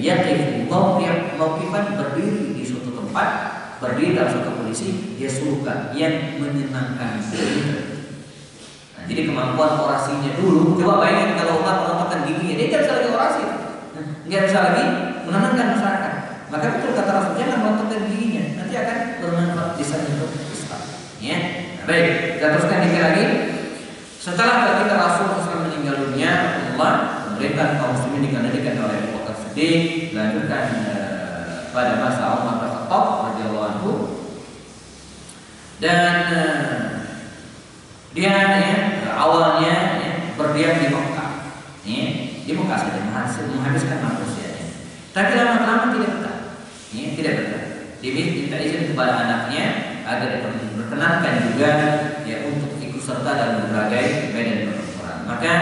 yaqifu mawqifan, berdiri di suatu tempat, berdiri dalam suatu kondisi yasubbuka, yang menyenangkan diri. Nah, jadi kemampuan orasinya dulu, coba bayangin kalau Umar melontarkan giginya, dia tidak bisa lagi orasi, nggak bisa lagi menenangkan masyarakat. Maka betul kata Rasul, jangan melontarkan giginya, nanti akan bermanfaat bisa untuk Islam. Ya, baik, kita teruskan dikit lagi. Setelah ketika Rasul SAW meninggal dunia, Allah memberikan kaum muslimin dikendalikan oleh Abu Bakar Siddiq, dilanjutkan pada masa Umar bin Khattab radhiyallahu anhu, dan dia awalnya berdiam di Mekah. Di Mekah saja menghabiskan manusianya. Tapi lama-lama tidak betah. Tidak betah. Dia minta izin kepada anaknya agar diperkenankan juga untuk ikut serta dalam berbagai medan pertempuran. Maka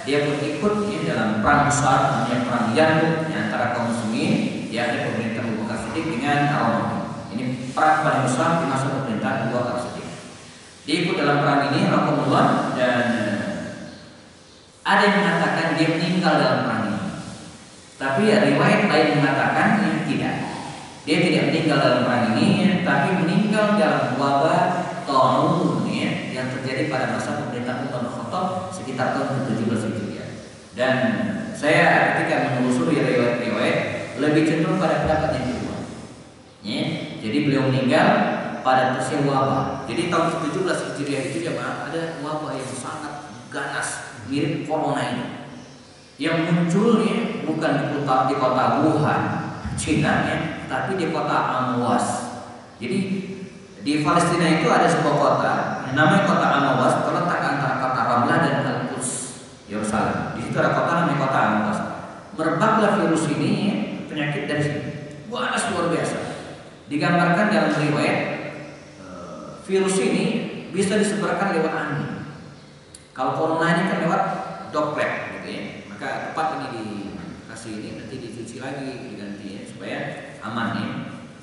dia pun ikut dalam perang besar namanya perang Yarmuk antara kaum muslimin, yakni pemerintah Abu Bakar Siddiq dengan Romawi. Ini perang paling besar di masa pemerintahan Abu Bakar Siddiq. Dia ikut dalam perang ini, rahimahullah, dan ada yang mengatakan dia meninggal dalam perang ini. Tapi riwayat lain mengatakan tidak. Dia tidak meninggal dalam perang ini, tapi meninggal dalam wabah taun yang terjadi pada masa pemerintahan Umar bin Khattab sekitar tahun ke-17 Hijriah. Dan saya ketika menelusuri riwayat-riwayat lebih cenderung pada pendapat yang kedua. Jadi beliau meninggal pada musim wabah. Jadi tahun ke-17 Hijriah itu ada wabah yang sangat ganas, mirip corona ini, yang munculnya bukan di kota Wuhan, Cina tapi di kota Amwas. Jadi di Palestina itu ada sebuah kota, namanya kota Amwas, terletak antara kota Ramlah dan Al-Quds, Yerusalem. Di situ ada kota namanya kota Amwas. Merebaklah virus ini, penyakit dari sini, ganas luar biasa. Digambarkan dalam riwayat, virus ini bisa disebarkan lewat angin. Kalau corona ini kan lewat droplet gitu ya. Maka tepat ini dikasih ini, nanti dicuci lagi, diganti supaya aman ya.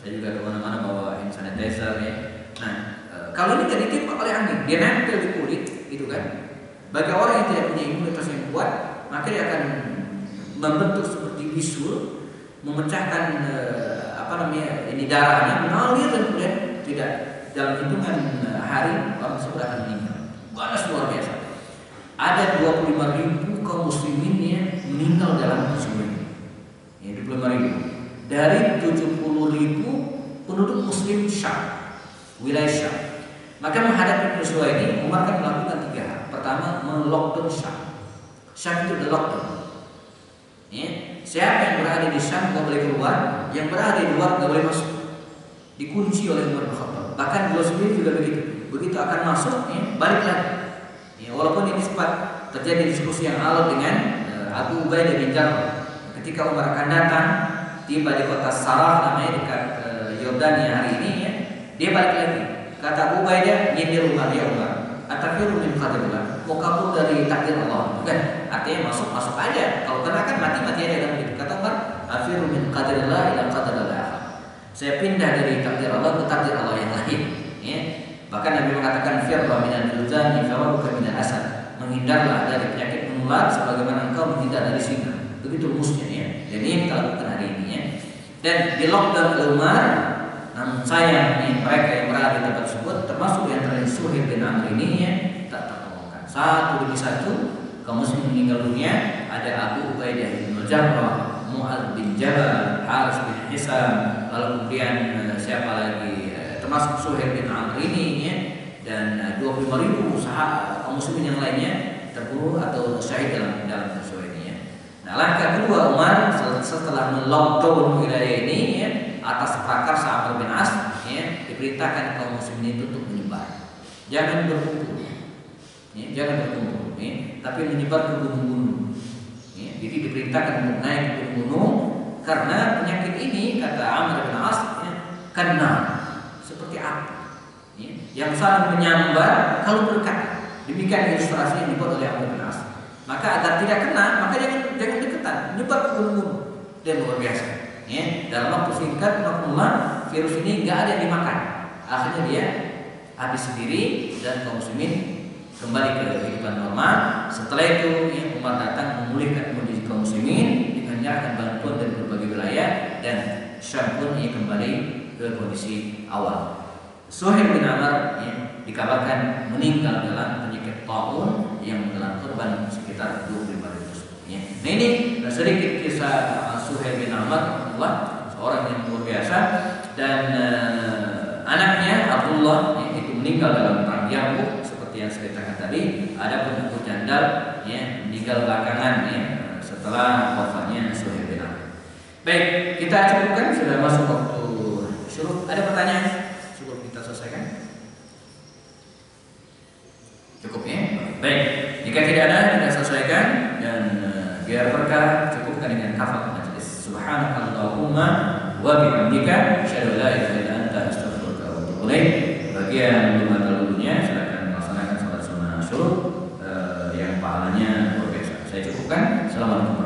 Saya juga kemana-mana bawa hand sanitizer ya. Nah, kalau ini tidak ditembak oleh angin, dia nempel di kulit gitu kan. Bagi orang yang tidak punya imunitas yang kuat, maka dia akan membentuk seperti bisul, memecahkan ini darahnya, mengalir dan kemudian tidak dalam hitungan hari orang tersebut akan meninggal. Ganas luar biasa. Ada 25.000 kaum muslimin yang meninggal dalam peristiwa ini. 25.000 dari 70.000 penduduk muslim Syam, wilayah Syam. Maka menghadapi peristiwa ini, Umar kan melakukan 3 hal. Pertama, melockdown Syam. Syam itu the lockdown. Siapa yang berada di Syam tidak boleh keluar, yang berada di luar tidak boleh masuk. Dikunci oleh Umar bin Khattab. Bahkan beliau sendiri juga begitu. Begitu akan masuk, balik lagi. Walaupun ini sempat terjadi diskusi yang alot dengan Abu Ubaidah bin Jarrah. Ketika Umar akan datang, tiba di kota Sarah namanya dekat Yordania hari ini dia balik lagi. Kata Abu Ubaidah, nyindir Umar, ya Umar, atafiru min qadarillah, mau kabur dari takdir Allah. Bukan, artinya masuk aja. Kalau kena kan mati aja dalam hidup. Kata Umar, afiru min qadarillah ila qadarillah. Saya pindah dari takdir Allah ke takdir Allah yang lain. Bahkan Nabi mengatakan firra minal julzani fawaruka minal asad. Menghindarlah dari penyakit menular sebagaimana engkau menghindar dari singa. Begitu rumusnya Dan ini kita lakukan hari ini Dan di lockdown Umar, namun sayang mereka yang berada di tempat tersebut, termasuk yang terakhir Suhail bin Amr ini tak tertolongkan. Satu demi satu kaum muslim meninggal dunia. Ada Abu Ubaidah bin Jarrah, Mu'adz bin Jabal, Haris bin Hisam, lalu kemudian siapa lagi, termasuk Suhail bin Amr ini dan 25.000 sahabat kaum muslimin yang lainnya terbunuh atau syahid dalam peristiwa ini. Nah, langkah kedua Umar setelah setelah melockdown wilayah ini ya, atas prakarsa Amr bin As ya, diperintahkan kaum muslimin itu untuk menyebar. Jangan berkumpul. Ya, jangan berkumpul, ya, tapi menyebar ke gunung-gunung. Ya, jadi diperintahkan untuk naik ke gunung karena penyakit ini kata Amr bin As ya, kena seperti api ya, yang saling menyambar kalau berdekat. Demikian ilustrasi yang dibuat oleh Amr bin As. Maka agar tidak kena, maka jangan deketan, menyebar ke gunung-gunung. Dan luar biasa. Ya, dalam waktu singkat, virus ini nggak ada yang dimakan. Akhirnya dia habis sendiri dan kaum muslimin kembali ke kehidupan normal. Setelah itu, ya, Umar datang memulihkan kondisi kaum muslimin dengan menyerahkan bantuan dari berbagai wilayah dan Syam pun ia kembali ke kondisi awal. Suhail bin Amr ya, dikabarkan meninggal dalam penyakit taun yang menelan korban sekitar 25.000. Ya. Nah ini sedikit kisah Suhail bin Amr, seorang yang luar biasa, dan anaknya Abdullah ya, itu meninggal dalam perang Yarmuk seperti yang saya ceritakan tadi. Ada pun Abu Jandal ya, meninggal belakangan ya, setelah wafatnya Suhail bin Amr. Baik, kita cukupkan, sudah masuk waktu syuruh. Ada pertanyaan? Cukup kita selesaikan? Cukup ya? Baik, jika tidak ada, kita selesaikan. Dan biar berkah, cukupkan dengan kafat majlis. Subhanakallahumma wa bihamdika asyhadu an la ilaha illa anta astaghfiruka wa atubu ilaik. Bagi yang belum ada dulunya, silakan melaksanakan salat sunnah syuruh yang pahalanya luar biasa. Saya cukupkan. Assalamualaikum.